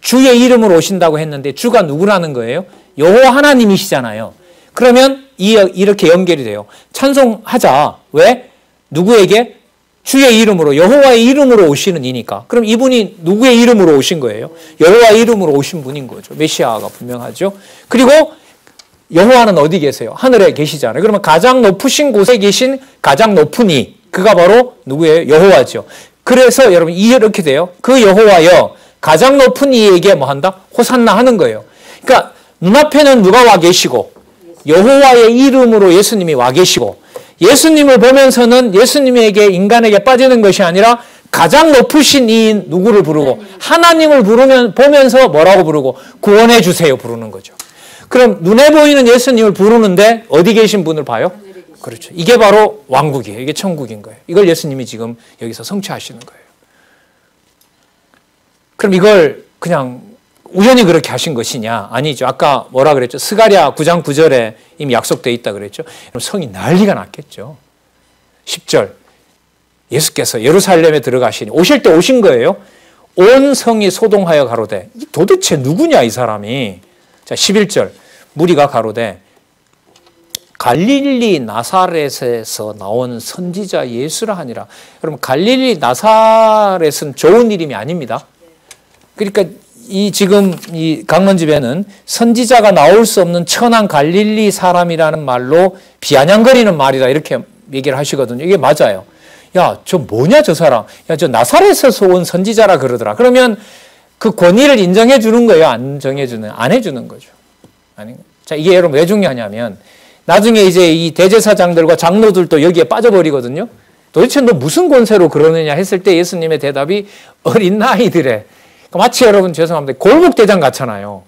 주의 이름으로 오신다고 했는데 주가 누구라는 거예요? 여호와 하나님이시잖아요. 그러면 이렇게 연결이 돼요. 찬송하자. 왜? 누구에게? 주의 이름으로, 여호와의 이름으로 오시는 이니까. 그럼 이분이 누구의 이름으로 오신 거예요? 여호와의 이름으로 오신 분인 거죠. 메시아가 분명하죠. 그리고 여호와는 어디 계세요? 하늘에 계시잖아요. 그러면 가장 높으신 곳에 계신 가장 높은 이, 그가 바로 누구예요? 여호와죠. 그래서 여러분 이렇게 돼요. 그 여호와여 가장 높은 이에게 뭐 한다? 호산나 하는 거예요. 그러니까 눈앞에는 누가 와 계시고 여호와의 이름으로 예수님이 와 계시고 예수님을 보면서는 예수님에게 인간에게 빠지는 것이 아니라 가장 높으신 이인 누구를 부르고 하나님을 보면서 뭐라고 부르고 구원해 주세요 부르는 거죠. 그럼 눈에 보이는 예수님을 부르는데 어디 계신 분을 봐요? 그렇죠. 이게 바로 왕국이에요. 이게 천국인 거예요. 이걸 예수님이 지금 여기서 성취하시는 거예요. 그럼 이걸 그냥 우연히 그렇게 하신 것이냐? 아니죠. 아까 뭐라 그랬죠? 스가랴 9장 9절에 이미 약속되어 있다 그랬죠. 그럼 성이 난리가 났겠죠. 10절 예수께서 예루살렘에 들어가시니 오실 때 오신 거예요. 온 성이 소동하여 가로되 도대체 누구냐 이 사람이. 자 11절 무리가 가로되 갈릴리 나사렛에서 나온 선지자 예수라 하니라. 여러분 갈릴리 나사렛은 좋은 이름이 아닙니다. 그러니까 지금 이 강론집에는 선지자가 나올 수 없는 천한 갈릴리 사람이라는 말로 비아냥거리는 말이다 이렇게 얘기를 하시거든요. 이게 맞아요. 야, 저 뭐냐 저 사람. 야, 저 나사렛에서 온 선지자라 그러더라. 그러면 그 권위를 인정해 주는 거예요? 안 해주는 거죠. 아니. 자, 이게 여러분 왜 중요하냐면 나중에 이제 이 대제사장들과 장로들도 여기에 빠져버리거든요. 도대체 너 무슨 권세로 그러느냐 했을 때 예수님의 대답이 어린 나이들의 마치 여러분 죄송합니다. 골목대장 같잖아요.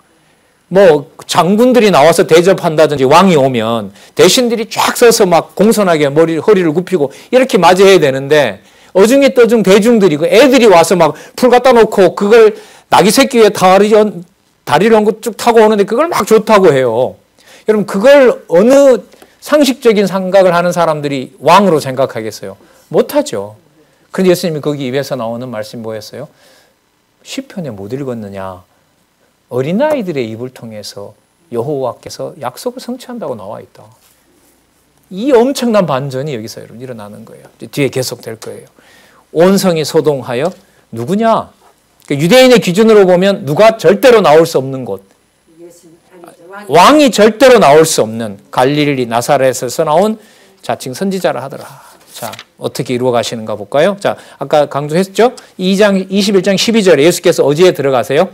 뭐 장군들이 나와서 대접한다든지 왕이 오면 대신들이 쫙 서서 막 공손하게 허리를 굽히고 이렇게 맞이해야 되는데 어중에 떠중 대중들이 그 애들이 와서 막 풀 갖다 놓고 그걸 나귀 새끼 위에 다리를 얹고 쭉 타고 오는데 그걸 막 좋다고 해요. 여러분 그걸 어느 상식적인 생각을 하는 사람들이 왕으로 생각하겠어요? 못하죠. 그런데 예수님이 거기 입에서 나오는 말씀이 뭐였어요? 시편에 못 읽었느냐? 어린아이들의 입을 통해서 여호와께서 약속을 성취한다고 나와 있다. 이 엄청난 반전이 여기서 여러분 일어나는 거예요. 뒤에 계속될 거예요. 온 성이 소동하여 누구냐? 그러니까 유대인의 기준으로 보면 누가 절대로 나올 수 없는 곳. 왕이 절대로 나올 수 없는 갈릴리 나사렛에서 나온 자칭 선지자라 하더라. 자, 어떻게 이루어 가시는가 볼까요? 자, 아까 강조했죠? 2장 21장 12절에 예수께서 어디에 들어가세요?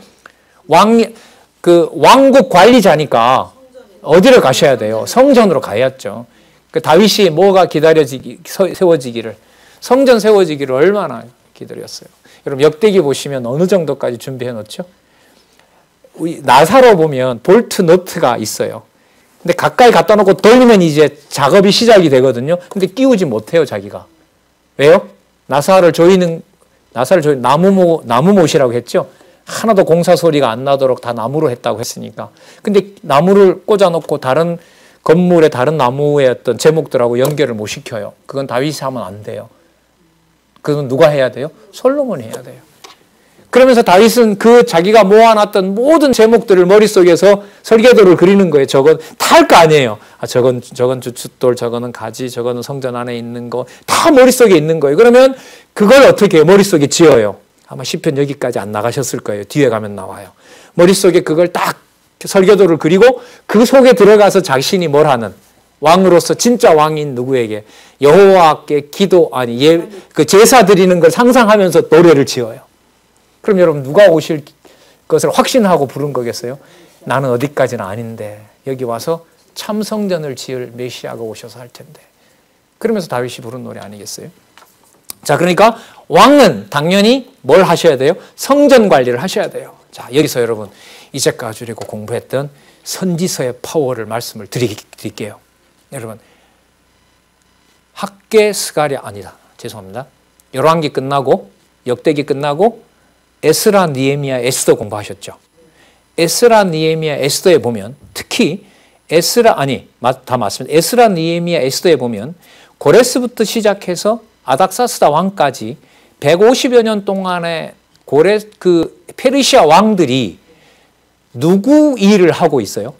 왕국 관리자니까 어디를 가셔야 돼요? 성전으로 가야죠. 그 다윗이 뭐가 세워지기를 성전 세워지기를 얼마나 기다렸어요. 여러분 역대기 보시면 어느 정도까지 준비해 놓죠? 나사로 보면 볼트 너트가 있어요. 근데 가까이 갖다 놓고 돌리면 이제 작업이 시작이 되거든요. 근데 끼우지 못해요, 자기가. 왜요? 나사를 조이는 나무못이라고 했죠. 하나도 공사 소리가 안 나도록 다 나무로 했다고 했으니까. 근데 나무를 꽂아놓고 다른 건물의 다른 나무의 어떤 제목들하고 연결을 못 시켜요. 그건 다윗이 하면 안 돼요. 그건 누가 해야 돼요? 솔로몬이 해야 돼요. 그러면서 다윗은 그 자기가 모아놨던 모든 제목들을 머릿속에서 설계도를 그리는 거예요. 저건 다 할 거 아니에요. 저건 주춧돌, 저거는 가지, 저거는 성전 안에 있는 거 다 머릿속에 있는 거예요. 그러면 그걸 어떻게 해요? 머릿속에 지어요. 아마 시편 여기까지 안 나가셨을 거예요. 뒤에 가면 나와요. 머릿속에 그걸 딱 설계도를 그리고 그 속에 들어가서 자신이 뭘 하는 왕으로서 진짜 왕인 누구에게 여호와께 그 제사 드리는 걸 상상하면서 노래를 지어요. 그럼 여러분 누가 오실 것을 확신하고 부른 거겠어요? 나는 어디까지는 아닌데 여기 와서 참 성전을 지을 메시아가 오셔서 할 텐데. 그러면서 다윗이 부른 노래 아니겠어요? 자, 그러니까 왕은 당연히 뭘 하셔야 돼요? 성전 관리를 하셔야 돼요. 자, 여기서 여러분 이제까지 우리가 공부했던 선지서의 파워를 말씀을 드릴게요. 여러분 학계 스가랴 아니다. 죄송합니다. 열왕기 끝나고 역대기 끝나고 에스라, 니에미야, 에스더 공부하셨죠. 에스라, 니에미야, 에스더에 보면 특히 다 맞습니다. 에스라, 니에미야, 에스더에 보면 고레스부터 시작해서 아닥사스다 왕까지 150여 년 동안의 페르시아 왕들이 누구 일을 하고 있어요?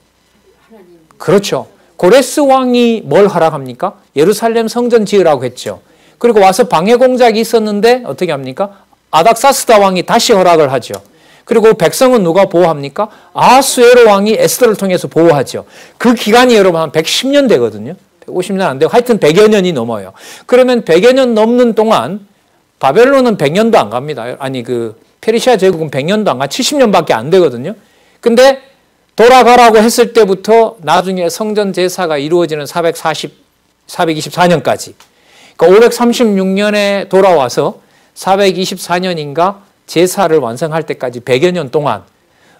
그렇죠. 고레스 왕이 뭘 허락합니까? 예루살렘 성전 지으라고 했죠. 그리고 와서 방해 공작이 있었는데 어떻게 합니까? 아닥사스다 왕이 다시 허락을 하죠. 그리고 백성은 누가 보호합니까? 아하수에로 왕이 에스더를 통해서 보호하죠. 그 기간이 여러분 한 110년 되거든요. 150년 안 되고 하여튼 100여 년이 넘어요. 그러면 100여 년 넘는 동안 바벨론은 100년도 안 갑니다. 아니 페르시아 제국은 100년도 안 가. 70년밖에 안 되거든요. 근데 돌아가라고 했을 때부터 나중에 성전 제사가 이루어지는 424년까지. 그러니까 536년에 돌아와서 424년인가 제사를 완성할 때까지 100여 년 동안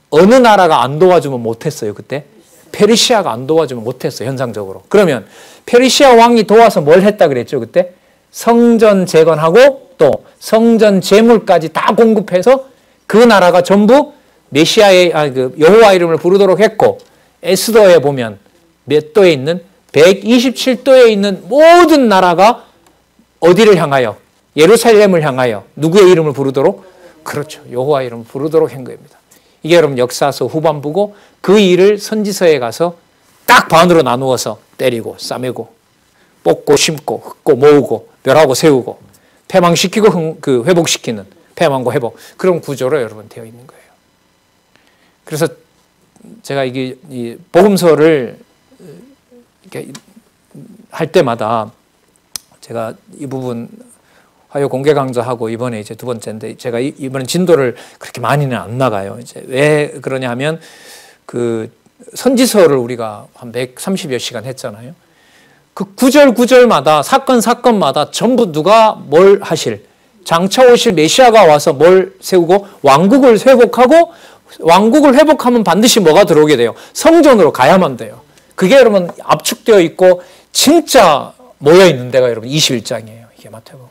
어느 나라가 안 도와주면 못했어요. 그때 페르시아가 안 도와주면 못했어요. 현상적으로. 그러면 페르시아 왕이 도와서 뭘 했다 그랬죠. 그때 성전 재건하고 또 성전 제물까지 다 공급해서 그 나라가 전부 메시아의 여호와 이름을 부르도록 했고, 에스더에 보면 몇 도에 있는 127도에 있는 모든 나라가 어디를 향하여? 예루살렘을 향하여 누구의 이름을 부르도록? 그렇죠. 여호와 이름을 부르도록 한 겁니다. 이게 여러분 역사서 후반부고, 그 일을 선지서에 가서 딱 반으로 나누어서 때리고 싸매고 뽑고 심고 흙고 모으고 멸하고 세우고 패망시키고 회복시키는, 패망과 회복, 그런 구조로 여러분 되어 있는 거예요. 그래서 제가 이 복음서를 이렇게 할 때마다 제가 이 부분 화요 공개 강좌하고 이번에 이제 두 번째인데, 제가 이번엔 진도를 그렇게 많이는 안 나가요. 이제 왜 그러냐 하면 선지서를 우리가 한 130여 시간 했잖아요. 그 구절마다 사건마다 전부 누가 뭘 하실, 장차 오실 메시아가 와서 뭘 세우고 왕국을 회복하고, 왕국을 회복하면 반드시 뭐가 들어오게 돼요? 성전으로 가야만 돼요. 그게 여러분 압축되어 있고 진짜 모여 있는 데가 여러분 21장이에요. 이게 마태복음.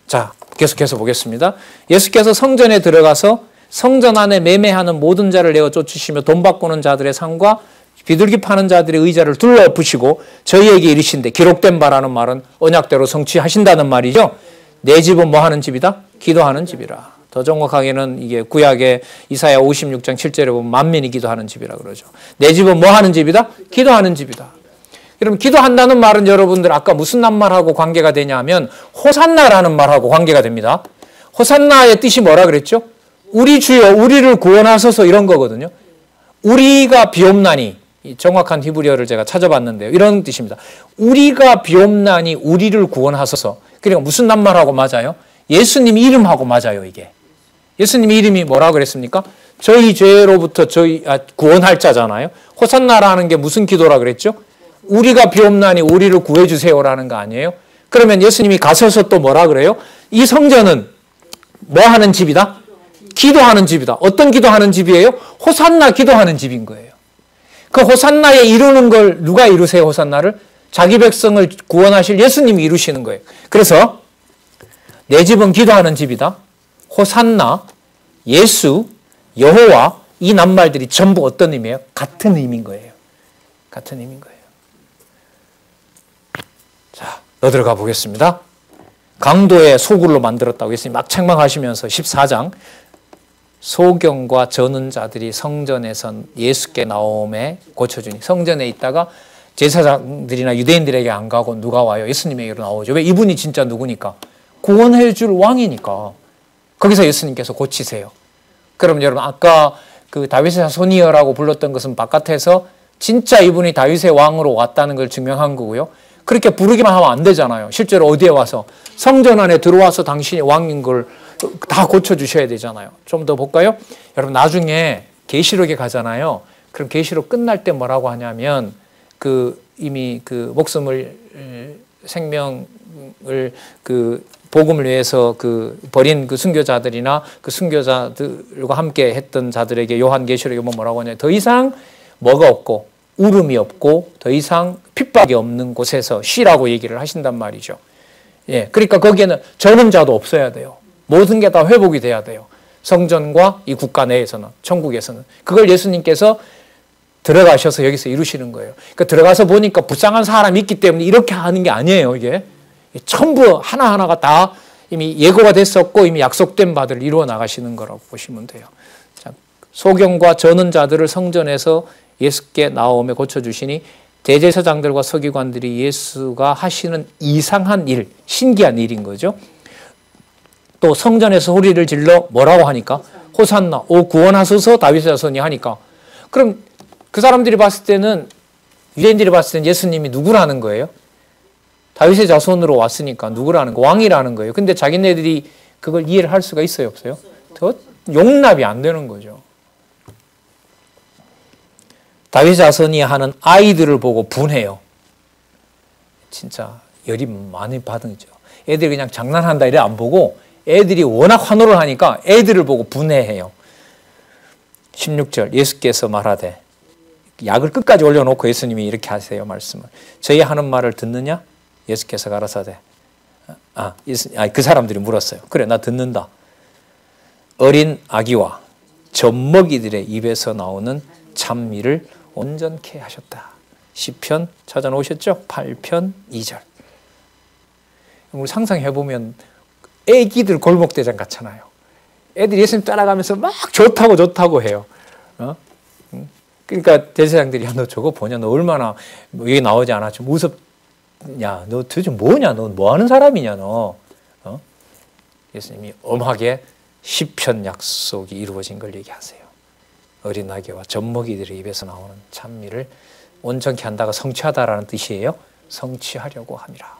자, 계속해서 보겠습니다. 예수께서 성전에 들어가서 성전 안에 매매하는 모든 자를 내어 쫓으시며 돈 바꾸는 자들의 상과 비둘기 파는 자들의 의자를 둘러엎으시고 저희에게 이르신데, 기록된 바라는 말은 언약대로 성취하신다는 말이죠. 내 집은 뭐 하는 집이다? 기도하는 집이라. 더 정확하게는 이게 구약의 이사야 56장 7절에 보면 만민이 기도하는 집이라 그러죠. 내 집은 뭐 하는 집이다? 기도하는 집이다. 여러분, 기도한다는 말은 여러분들 아까 무슨 낱말하고 관계가 되냐 하면 호산나라는 말하고 관계가 됩니다. 호산나의 뜻이 뭐라 그랬죠? 우리 주여 우리를 구원하소서, 이런 거거든요. 우리가 비옵나니, 정확한 히브리어를 제가 찾아봤는데요. 이런 뜻입니다. 우리가 비옵나니 우리를 구원하소서. 그러니까 무슨 낱말하고 맞아요? 예수님 이름하고 맞아요. 이게 예수님 이름이 뭐라 그랬습니까? 저희 죄로부터 구원할 자잖아요. 호산나라는 게 무슨 기도라 그랬죠? 우리가 비옵나니 우리를 구해주세요라는 거 아니에요? 그러면 예수님이 가셔서 또 뭐라 그래요? 이 성전은 뭐 하는 집이다? 기도하는 집이다. 어떤 기도하는 집이에요? 호산나 기도하는 집인 거예요. 그 호산나에 이루는 걸 누가 이루세요? 호산나를? 자기 백성을 구원하실 예수님이 이루시는 거예요. 그래서 내 집은 기도하는 집이다. 호산나, 예수, 여호와, 이 낱말들이 전부 어떤 의미예요? 같은 의미인 거예요. 같은 의미인 거예요. 자, 더 들어가 보겠습니다. 강도의 소굴로 만들었다고 예수님 막 책망하시면서 14장, 소경과 저는 자들이 성전에서 예수께 나옴에 고쳐주니, 성전에 있다가 제사장들이나 유대인들에게 안 가고 누가 와요? 예수님에게로 나오죠. 왜? 이분이 진짜 누구니까? 구원해 줄 왕이니까. 거기서 예수님께서 고치세요. 그럼 여러분, 아까 그 다윗의 자손이여라고 불렀던 것은 바깥에서 진짜 이분이 다윗의 왕으로 왔다는 걸 증명한 거고요. 그렇게 부르기만 하면 안 되잖아요. 실제로 어디에 와서? 성전 안에 들어와서 당신이 왕인 걸 다 고쳐주셔야 되잖아요. 좀 더 볼까요? 여러분, 나중에 계시록에 가잖아요. 그럼 계시록 끝날 때 뭐라고 하냐면, 이미 목숨을, 생명을, 복음을 위해서 버린 순교자들이나 순교자들과 함께 했던 자들에게 요한계시록에 보면 뭐라고 하냐, 더 이상 뭐가 없고 울음이 없고 더 이상 핍박이 없는 곳에서 쉬라고 얘기를 하신단 말이죠. 예, 그러니까 거기에는 전음자도 없어야 돼요. 모든 게 다 회복이 돼야 돼요. 성전과 이 국가 내에서는, 천국에서는. 그걸 예수님께서 들어가셔서 여기서 이루시는 거예요. 그러니까 들어가서 보니까 불쌍한 사람이 있기 때문에 이렇게 하는 게 아니에요. 이게 전부 하나하나가 다 이미 예고가 됐었고 이미 약속된 바들을 이루어 나가시는 거라고 보시면 돼요. 자, 소경과 저는 자들을 성전에서 예수께 나오며 고쳐주시니, 대제사장들과 서기관들이 예수가 하시는 이상한 일, 신기한 일인 거죠. 또 성전에서 소리를 질러 뭐라고 하니까? 호산나, 오 구원하소서 다윗의 자손이 하니까 그럼 그 사람들이 봤을 때는 유대인들이 봤을 때는 예수님이 누구라는 거예요? 다윗의 자손으로 왔으니까 누구라는 거? 왕이라는 거예요. 근데 자기네들이 그걸 이해를 할 수가 있어요, 없어요? 더 용납이 안 되는 거죠. 다윗 자손이 하는 아이들을 보고 분해요. 진짜 열이 많이 받은 거죠. 애들이 그냥 장난한다 이래 안 보고 애들이 워낙 환호를 하니까 애들을 보고 분해해요. 16절 예수께서 말하되 약을 끝까지 올려놓고 예수님이 이렇게 하세요. 말씀을. 저희 하는 말을 듣느냐? 예수께서 가라사대 그 사람들이 물었어요. 그래 나 듣는다. 어린 아기와 젖먹이들의 입에서 나오는 찬미를 온전케 하셨다. 시편 찾아놓으셨죠? 8편 2절. 우리 상상해보면 애기들 골목대장 같잖아요. 애들이 예수님 따라가면서 막 좋다고 해요. 그러니까 대제사장들이 야, 너 저거 보냐? 너 얼마나 여기 나오지 않아? 좀 무섭냐? 너 도대체 뭐냐? 너 뭐 하는 사람이냐? 너? 예수님이 엄하게 시편 약속이 이루어진 걸 얘기하세요. 어린 아기와 젖먹이들의 입에서 나오는 찬미를 온전케 한다가 성취하다라는 뜻이에요. 성취하려고 함이라.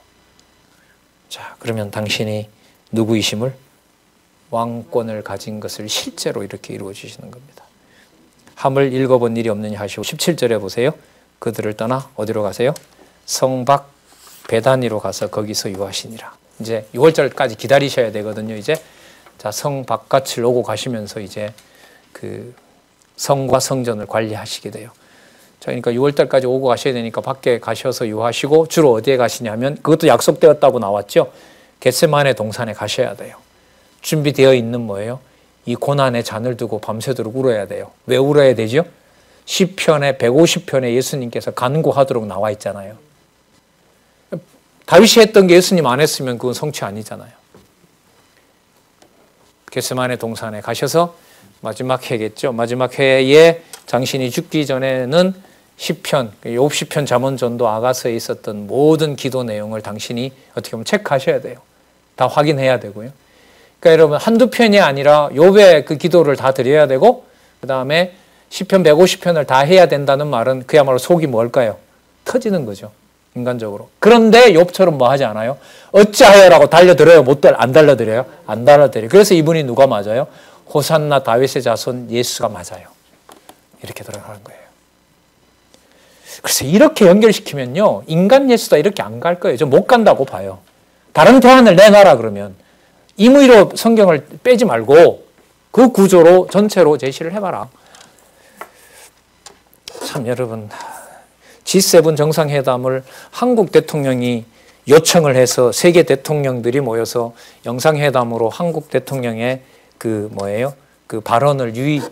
자, 그러면 당신이 누구이심을 왕권을 가진 것을 실제로 이렇게 이루어 주시는 겁니다. 함을 읽어본 일이 없느냐 하시고 17절에 보세요. 그들을 떠나 어디로 가세요? 성박 베다니로 가서 거기서 유하시니라. 이제 6월절까지 기다리셔야 되거든요. 이제 자, 성 바깥을 오고 가시면서 이제 그 성과 성전을 관리하시게 돼요. 자, 그러니까 6월달까지 오고 가셔야 되니까 밖에 가셔서 유하시고 주로 어디에 가시냐면 그것도 약속되었다고 나왔죠. 겟세마네 동산에 가셔야 돼요. 준비되어 있는 뭐예요? 이 고난의 잔을 두고 밤새도록 울어야 돼요. 왜 울어야 되죠? 시편의 150편에 예수님께서 간구하도록 나와 있잖아요. 다윗이 했던 게 예수님 안 했으면 그건 성취 아니잖아요. 겟세마네 동산에 가셔서 마지막 해겠죠. 마지막 해에 당신이 죽기 전에는 시편, 욥시편, 잠언전도, 아가서에 있었던 모든 기도 내용을 당신이 어떻게 보면 체크하셔야 돼요. 다 확인해야 되고요. 그러니까 여러분 한두 편이 아니라 욥의 그 기도를 다 드려야 되고 그 다음에 시편 150편을 다 해야 된다는 말은 그야말로 속이 뭘까요? 터지는 거죠. 인간적으로. 그런데 욥처럼 뭐 하지 않아요? 어찌하여라고 달려들어요? 안 달려들어요? 안 달려들어요. 그래서 이분이 누가 맞아요? 호산나 다윗의 자손 예수가 맞아요. 이렇게 들어가는 거예요. 그래서 이렇게 연결시키면요. 인간 예수다 이렇게 안 갈 거예요. 저 못 간다고 봐요. 다른 대안을 내놔라 그러면. 임의로 성경을 빼지 말고 그 구조로 전체로 제시를 해봐라. 참 여러분 G7 정상회담을 한국 대통령이 요청을 해서 세계 대통령들이 모여서 영상회담으로 한국 대통령의 그 발언을 유의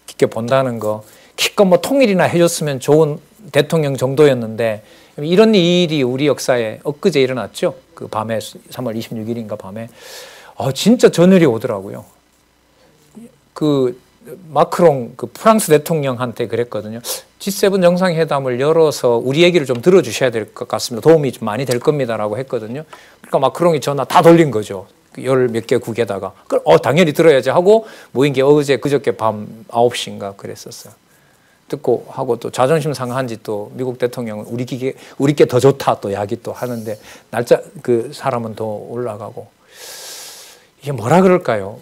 깊게 본다는 거 기껏 뭐 통일이나 해줬으면 좋은 대통령 정도였는데 이런 일이 우리 역사에 엊그제 일어났죠. 그 밤에 3월 26일인가 밤에 진짜 전율이 오더라고요. 그 마크롱 그 프랑스 대통령한테 그랬거든요. G7 정상회담을 열어서 우리 얘기를 좀 들어주셔야 될 것 같습니다. 도움이 좀 많이 될 겁니다라고 했거든요. 그러니까 마크롱이 전화 다 돌린 거죠. 열 몇 개 국에다가. 당연히 들어야지 하고 모인 게 그저께 밤 9시인가 그랬었어요. 듣고 하고 또 자존심 상한지 또 미국 대통령은 우리 게 더 좋다 또 이야기 또 하는데 날짜 그 사람은 더 올라가고 이게 뭐라 그럴까요?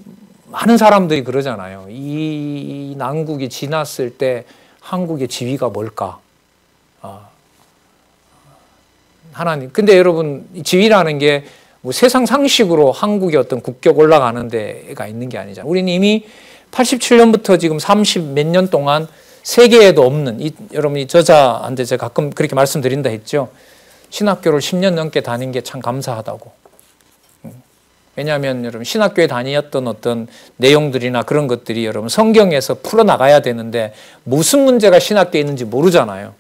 많은 사람들이 그러잖아요. 이 난국이 지났을 때 한국의 지위가 뭘까? 하나님. 근데 여러분 지위라는 게 뭐 세상 상식으로 한국의 어떤 국격 올라가는 데가 있는 게 아니잖아요. 우리는 이미 87년부터 지금 30 몇 년 동안 세계에도 없는 여러분 이 저자한테 제가 가끔 그렇게 말씀드린다 했죠. 신학교를 10년 넘게 다닌 게 참 감사하다고. 왜냐하면 여러분 신학교에 다녔던 어떤 내용들이나 그런 것들이 여러분 성경에서 풀어나가야 되는데 무슨 문제가 신학교에 있는지 모르잖아요.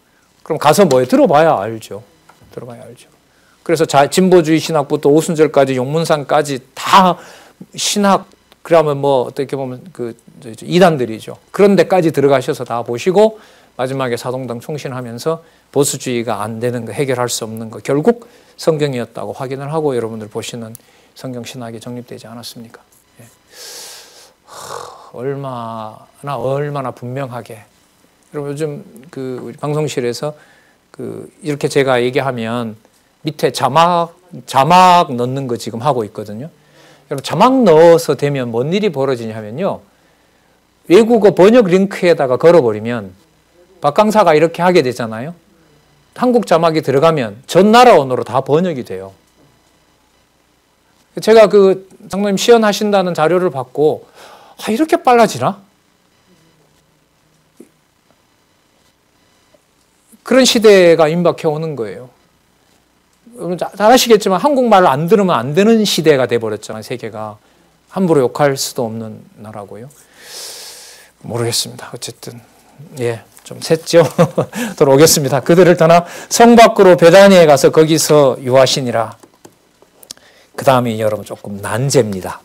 그럼 가서 뭐예요? 들어봐야 알죠. 들어봐야 알죠. 그래서 진보주의 신학부터 오순절까지 용문상까지 다 신학 그러면 뭐 어떻게 보면 그 이단들이죠. 그런 데까지 들어가셔서 다 보시고 마지막에 사동당 총신하면서 보수주의가 안 되는 거 해결할 수 없는 거 결국 성경이었다고 확인을 하고 여러분들 보시는 성경 신학이 정립되지 않았습니까? 예. 얼마나 분명하게. 여러분 요즘 우리 방송실에서 이렇게 제가 얘기하면 밑에 자막 넣는 거 지금 하고 있거든요. 여러분 자막 넣어서 되면 뭔 일이 벌어지냐면요. 외국어 번역 링크에다가 걸어버리면 박 강사가 이렇게 하게 되잖아요. 한국 자막이 들어가면 전 나라 언어로 다 번역이 돼요. 제가 장로님 시연하신다는 자료를 받고 이렇게 빨라지나? 그런 시대가 임박해 오는 거예요. 여러분 잘 아시겠지만 한국말을 안 들으면 안 되는 시대가 돼버렸잖아요. 세계가. 함부로 욕할 수도 없는 나라고요. 모르겠습니다. 어쨌든 좀 샜죠. 돌아오겠습니다. 그들을 떠나 성 밖으로 베다니에 가서 거기서 유하시니라. 그 다음이 여러분 조금 난제입니다.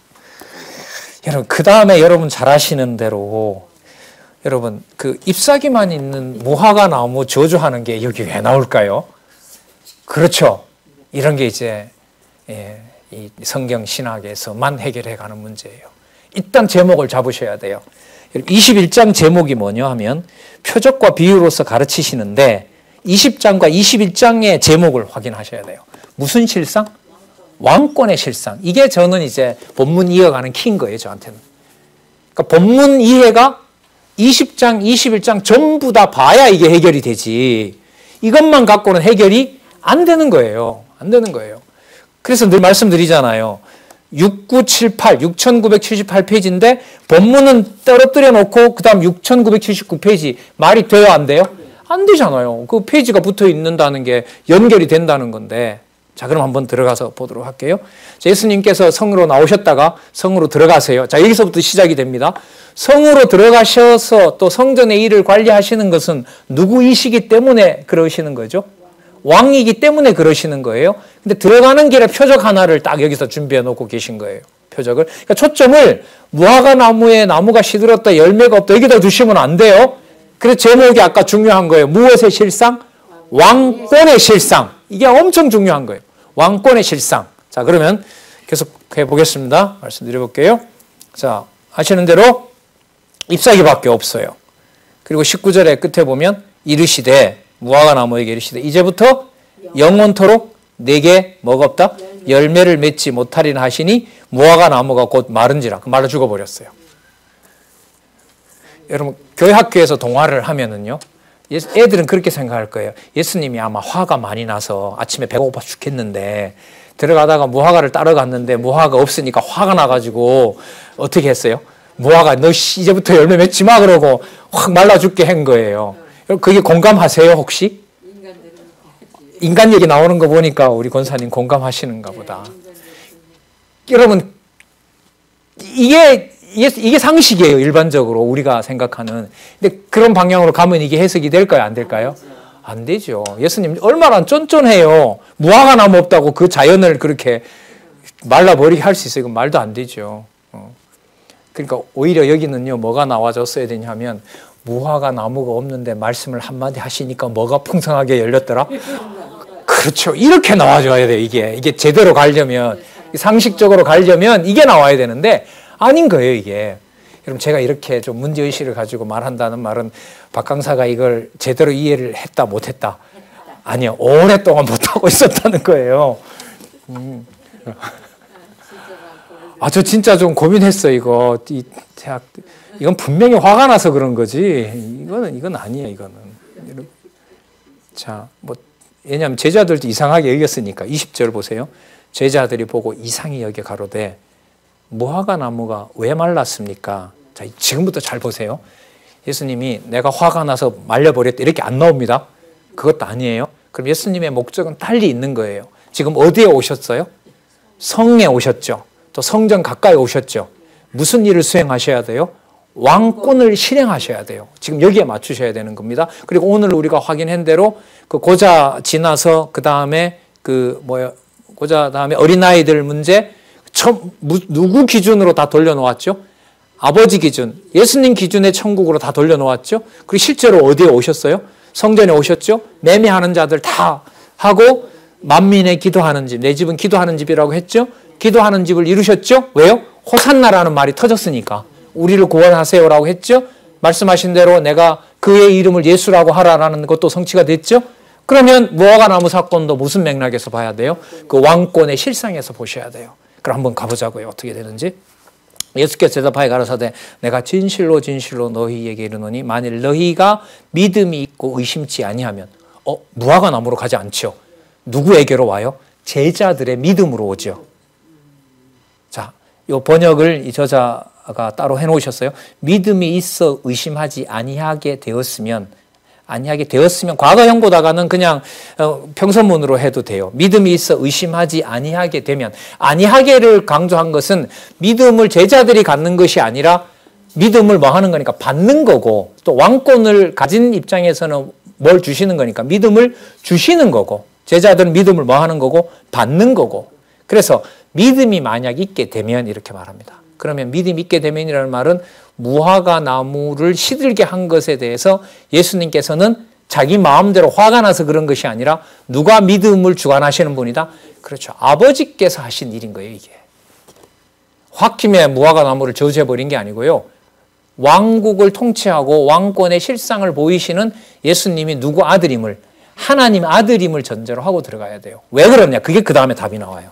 여러분 그 다음에 여러분 잘 아시는 대로 여러분 잎사귀만 있는 무화과 나무 저주하는 게 여기 왜 나올까요? 그렇죠. 이런 게 이제 이 성경 신학에서만 해결해 가는 문제예요. 일단 제목을 잡으셔야 돼요. 21장 제목이 뭐냐 하면 표적과 비유로서 가르치시는데 20장과 21장의 제목을 확인하셔야 돼요. 무슨 실상? 왕권의 실상. 이게 저는 이제 본문 이어가는 키인 거예요, 저한테는. 그러니까 본문 이해가 20장, 21장 전부 다 봐야 이게 해결이 되지. 이것만 갖고는 해결이 안 되는 거예요. 안 되는 거예요. 그래서 늘 말씀드리잖아요. 6978, 6978페이지인데 본문은 떨어뜨려 놓고 그 다음 6979페이지 말이 돼요, 안 돼요? 안 되잖아요. 그 페이지가 붙어 있는다는 게 연결이 된다는 건데. 자, 그럼 한번 들어가서 보도록 할게요. 예수님께서 성으로 나오셨다가 성으로 들어가세요. 자, 여기서부터 시작이 됩니다. 성으로 들어가셔서 또 성전의 일을 관리하시는 것은 누구이시기 때문에 그러시는 거죠? 왕이기 때문에 그러시는 거예요. 근데 들어가는 길에 표적 하나를 딱 여기서 준비해 놓고 계신 거예요. 표적을. 그러니까 초점을 무화과 나무에 나무가 시들었다, 열매가 없다, 여기다 두시면 안 돼요. 그래서 제목이 아까 중요한 거예요. 무엇의 실상? 왕권의 실상. 이게 엄청 중요한 거예요. 왕권의 실상. 자, 그러면 계속 해보겠습니다. 말씀드려볼게요. 자, 아시는 대로 잎사귀밖에 없어요. 그리고 19절의 끝에 보면 이르시되, 무화과 나무에게 이르시되 이제부터 영원토록 내게 뭐가 없다? 열매를 맺지 못하리라 하시니 무화과 나무가 곧 마른지라. 말로 죽어버렸어요. 여러분 교회 학교에서 동화를 하면은요, 애들은 그렇게 생각할 거예요. 예수님이 아마 화가 많이 나서 아침에 배가 고파 죽겠는데 들어가다가 무화과를 따라갔는데 무화과가 없으니까 화가 나가지고 어떻게 했어요? 무화과 너 이제부터 열매 맺지 마 그러고 확 말라 죽게 한 거예요. 그게 공감하세요 혹시? 인간 얘기 나오는 거 보니까 우리 권사님 공감하시는가 보다. 여러분 이게 상식이에요. 일반적으로 우리가 생각하는. 근데 그런 방향으로 가면 이게 해석이 될까요? 안 될까요? 안 되죠. 예수님 얼마나 쫀쫀해요. 무화과 나무 없다고 그 자연을 그렇게 말라버리게 할 수 있어요. 이건 말도 안 되죠. 그러니까 오히려 여기는요, 뭐가 나와줬어야 되냐면 무화과 나무가 없는데 말씀을 한마디 하시니까 뭐가 풍성하게 열렸더라? 그렇죠. 이렇게 나와줘야 돼요. 이게 제대로 가려면, 상식적으로 가려면 이게 나와야 되는데 아닌 거예요, 이게. 여러분 제가 이렇게 좀 문제의식을 가지고 말한다는 말은 박 강사가 이걸 제대로 이해를 했다 못했다? 아니요. 오랫동안 못하고 있었다는 거예요. 저 진짜 좀 고민했어, 이거. 이건 분명히 화가 나서 그런 거지. 이건 아니에요, 이거는. 자, 왜냐하면 제자들도 이상하게 여겼으니까. 20절 보세요. 제자들이 보고 이상히 여겨 가로되 무화과 나무가 왜 말랐습니까? 자, 지금부터 잘 보세요. 예수님이 내가 화가 나서 말려버렸다 이렇게 안 나옵니다. 그것도 아니에요. 그럼 예수님의 목적은 달리 있는 거예요. 지금 어디에 오셨어요? 성에 오셨죠. 또 성전 가까이 오셨죠. 무슨 일을 수행하셔야 돼요? 왕권을 실행하셔야 돼요. 지금 여기에 맞추셔야 되는 겁니다. 그리고 오늘 우리가 확인한 대로 그 고자 지나서 그 다음에 고자 다음에 어린아이들 문제 누구 기준으로 다 돌려놓았죠? 아버지 기준, 예수님 기준의 천국으로 다 돌려놓았죠? 그리고 실제로 어디에 오셨어요? 성전에 오셨죠? 매매하는 자들 다 하고 만민의 기도하는 집, 내 집은 기도하는 집이라고 했죠? 기도하는 집을 이루셨죠? 왜요? 호산나라는 말이 터졌으니까. 우리를 구원하세요라고 했죠. 말씀하신 대로 내가 그의 이름을 예수라고 하라라는 것도 성취가 됐죠. 그러면 무화과나무 사건도 무슨 맥락에서 봐야 돼요? 그 왕권의 실상에서 보셔야 돼요. 그럼 한번 가보자고요. 어떻게 되는지. 예수께서 대답하여 가라사대 내가 진실로 진실로 너희에게 이르노니 만일 너희가 믿음이 있고 의심치 아니하면 무화과나무로 가지 않죠. 누구에게로 와요? 제자들의 믿음으로 오죠. 자, 이 번역을 이 저자가 따로 해놓으셨어요. 믿음이 있어 의심하지 아니하게 되었으면 과거형보다는 그냥 평서문으로 해도 돼요. 믿음이 있어 의심하지 아니하게 되면, 아니하게를 강조한 것은 믿음을 제자들이 갖는 것이 아니라 믿음을 뭐 하는 거니까 받는 거고, 또 왕권을 가진 입장에서는 뭘 주시는 거니까 믿음을 주시는 거고, 제자들은 믿음을 뭐 하는 거고 받는 거고. 그래서 믿음이 만약 있게 되면 이렇게 말합니다. 그러면 믿음이 있게 되면이라는 말은 무화과 나무를 시들게 한 것에 대해서 예수님께서는 자기 마음대로 화가 나서 그런 것이 아니라 누가 믿음을 주관하시는 분이다? 그렇죠. 아버지께서 하신 일인 거예요, 이게. 홧김에 무화과 나무를 저주해버린 게 아니고요. 왕국을 통치하고 왕권의 실상을 보이시는 예수님이 누구 아들임을, 하나님 아들임을 전제로 하고 들어가야 돼요. 왜 그러냐? 그게 그 다음에 답이 나와요.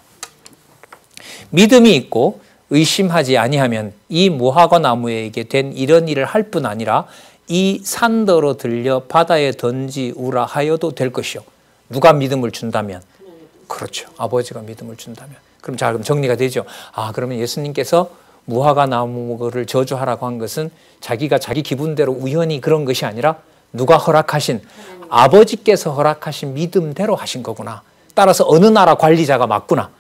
믿음이 있고 의심하지 아니하면 이 무화과 나무에게 된 이런 일을 할 뿐 아니라 이 산더러 들려 바다에 던지우라 하여도 될 것이요. 누가 믿음을 준다면? 그렇죠. 아버지가 믿음을 준다면. 그럼 자, 그럼 정리가 되죠. 그러면 예수님께서 무화과 나무를 저주하라고 한 것은 자기가 자기 기분대로 우연히 그런 것이 아니라 누가 허락하신, 아버지께서 허락하신 믿음대로 하신 거구나. 따라서 어느 나라 관리자가 맞구나.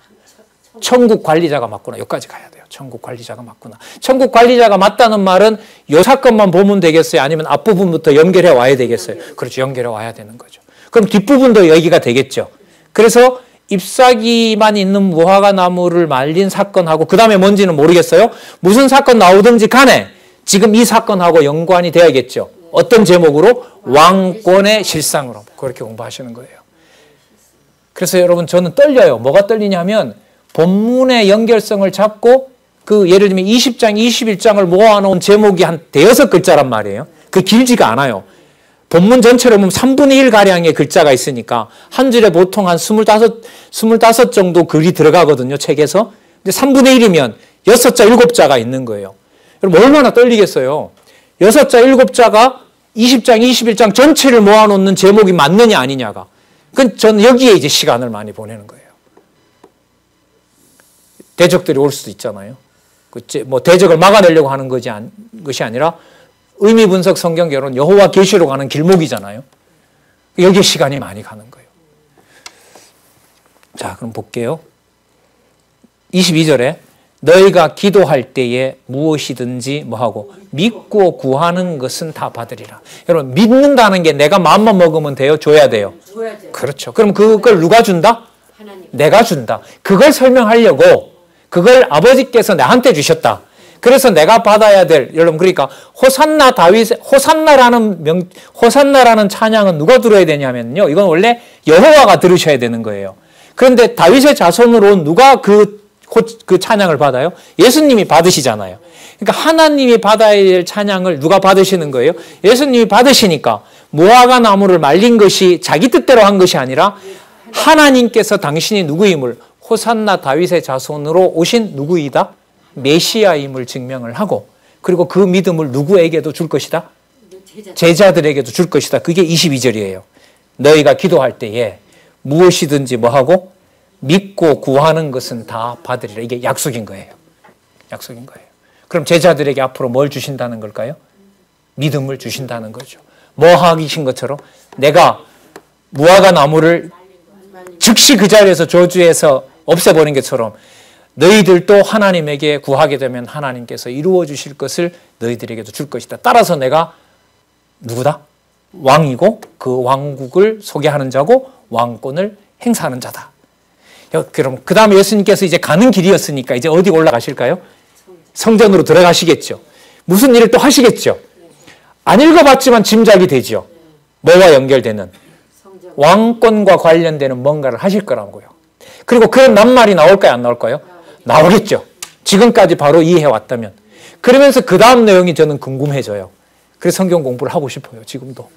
천국 관리자가 맞구나. 여기까지 가야 돼요. 천국 관리자가 맞구나. 천국 관리자가 맞다는 말은 이 사건만 보면 되겠어요? 아니면 앞부분부터 연결해 와야 되겠어요? 그렇죠. 연결해 와야 되는 거죠. 그럼 뒷부분도 얘기가 되겠죠. 그래서 잎사귀만 있는 무화과 나무를 말린 사건하고 그 다음에 뭔지는 모르겠어요. 무슨 사건 나오든지 간에 지금 이 사건하고 연관이 돼야겠죠. 어떤 제목으로? 왕권의 실상으로. 그렇게 공부하시는 거예요. 그래서 여러분 저는 떨려요. 뭐가 떨리냐면 본문의 연결성을 잡고 그 예를 들면 20장, 21장을 모아놓은 제목이 한 대여섯 글자란 말이에요. 그 길지가 않아요. 본문 전체로 보면 3분의 1 가량의 글자가 있으니까 한 줄에 보통 한 25 정도 글이 들어가거든요, 책에서. 근데 3분의 1이면 6자, 7자가 있는 거예요. 그럼 얼마나 떨리겠어요. 6자, 7자가 20장, 21장 전체를 모아놓는 제목이 맞느냐 아니냐가. 그건 저는 여기에 이제 시간을 많이 보내는 거예요. 대적들이 올 수도 있잖아요. 뭐 대적을 막아내려고 하는 것이 아니라 의미 분석 성경 개론 여호와 계시로 가는 길목이잖아요. 여기에 시간이 많이 가는 거예요. 자, 그럼 볼게요. 22절에 너희가 기도할 때에 무엇이든지 뭐하고 믿고 구하는 것은 다 받으리라. 여러분 믿는다는 게 내가 마음만 먹으면 돼요? 줘야 돼요? 그렇죠. 그럼 그걸 누가 준다? 하나님. 내가 준다. 그걸 설명하려고 그걸 아버지께서 나한테 주셨다. 그래서 내가 받아야 될, 여러분, 그러니까, 호산나 다윗의, 호산나라는 찬양은 누가 들어야 되냐면요. 이건 원래 여호와가 들으셔야 되는 거예요. 그런데 다윗의 자손으로 누가 그 찬양을 받아요? 예수님이 받으시잖아요. 그러니까 하나님이 받아야 될 찬양을 누가 받으시는 거예요? 예수님이 받으시니까 무화과 나무를 말린 것이 자기 뜻대로 한 것이 아니라 하나님께서 당신이 누구임을, 호산나 다윗의 자손으로 오신 누구이다? 메시아임을 증명을 하고, 그리고 그 믿음을 누구에게도 줄 것이다? 제자들에게도 줄 것이다. 그게 22절이에요. 너희가 기도할 때에 무엇이든지 뭐하고 믿고 구하는 것은 다 받으리라. 이게 약속인 거예요. 약속인 거예요. 그럼 제자들에게 앞으로 뭘 주신다는 걸까요? 믿음을 주신다는 거죠. 뭐 하신 것처럼 내가 무화과 나무를 즉시 그 자리에서 저주해서 없애버린 것처럼 너희들도 하나님에게 구하게 되면 하나님께서 이루어 주실 것을 너희들에게도 줄 것이다. 따라서 내가 누구다? 왕이고 그 왕국을 소개하는 자고 왕권을 행사하는 자다. 그럼 그 다음에 예수님께서 이제 가는 길이었으니까 이제 어디 올라가실까요? 성전으로 들어가시겠죠. 무슨 일을 또 하시겠죠. 안 읽어봤지만 짐작이 되죠. 뭐와 연결되는? 왕권과 관련되는 뭔가를 하실 거라고요. 그리고 그런 낱말이 나올까요? 안 나올까요? 나오겠죠. 지금까지 바로 이해해 왔다면. 그러면서 그 다음 내용이 저는 궁금해져요. 그래서 성경 공부를 하고 싶어요. 지금도.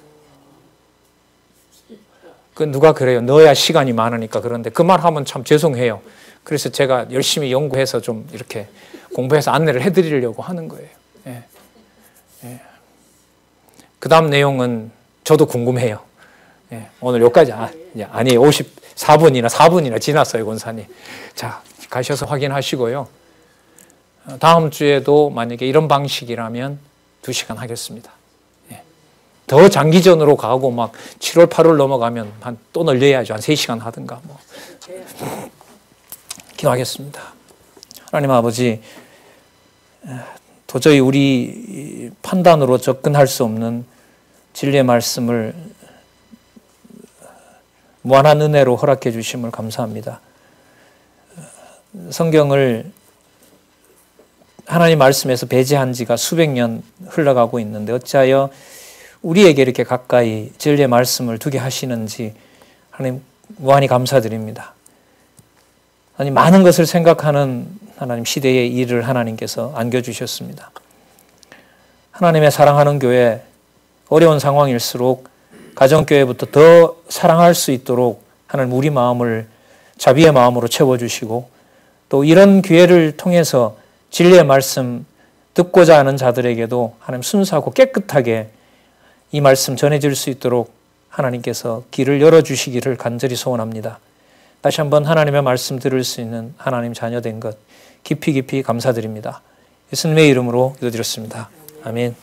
그 누가 그래요. 너야 시간이 많으니까. 그런데 그 말 하면 참 죄송해요. 그래서 제가 열심히 연구해서 좀 이렇게 공부해서 안내를 해드리려고 하는 거예요. 예. 예. 그 다음 내용은 저도 궁금해요. 예. 오늘 여기까지 아니 54분이나 지났어요. 권사님. 자, 가셔서 확인하시고요. 다음 주에도 만약에 이런 방식이라면 2시간 하겠습니다. 예. 더 장기전으로 가고 막 7월, 8월 넘어가면 또 늘려야죠. 한 3시간 하든가 뭐. 기도하겠습니다. 하나님 아버지, 도저히 우리 판단으로 접근할 수 없는 진리의 말씀을 무한한 은혜로 허락해 주심을 감사합니다. 성경을 하나님 말씀에서 배제한 지가 수백 년 흘러가고 있는데 어찌하여 우리에게 이렇게 가까이 진리의 말씀을 두게 하시는지 하나님 무한히 감사드립니다. 하나님 많은 것을 생각하는 하나님 시대의 일을 하나님께서 안겨주셨습니다. 하나님의 사랑하는 교회, 어려운 상황일수록 가정교회부터 더 사랑할 수 있도록 하나님 우리 마음을 자비의 마음으로 채워주시고 또 이런 기회를 통해서 진리의 말씀 듣고자 하는 자들에게도 하나님 순수하고 깨끗하게 이 말씀 전해질 수 있도록 하나님께서 길을 열어주시기를 간절히 소원합니다. 다시 한번 하나님의 말씀 들을 수 있는 하나님 자녀된 것 깊이 감사드립니다. 예수님의 이름으로 기도드렸습니다. 아멘.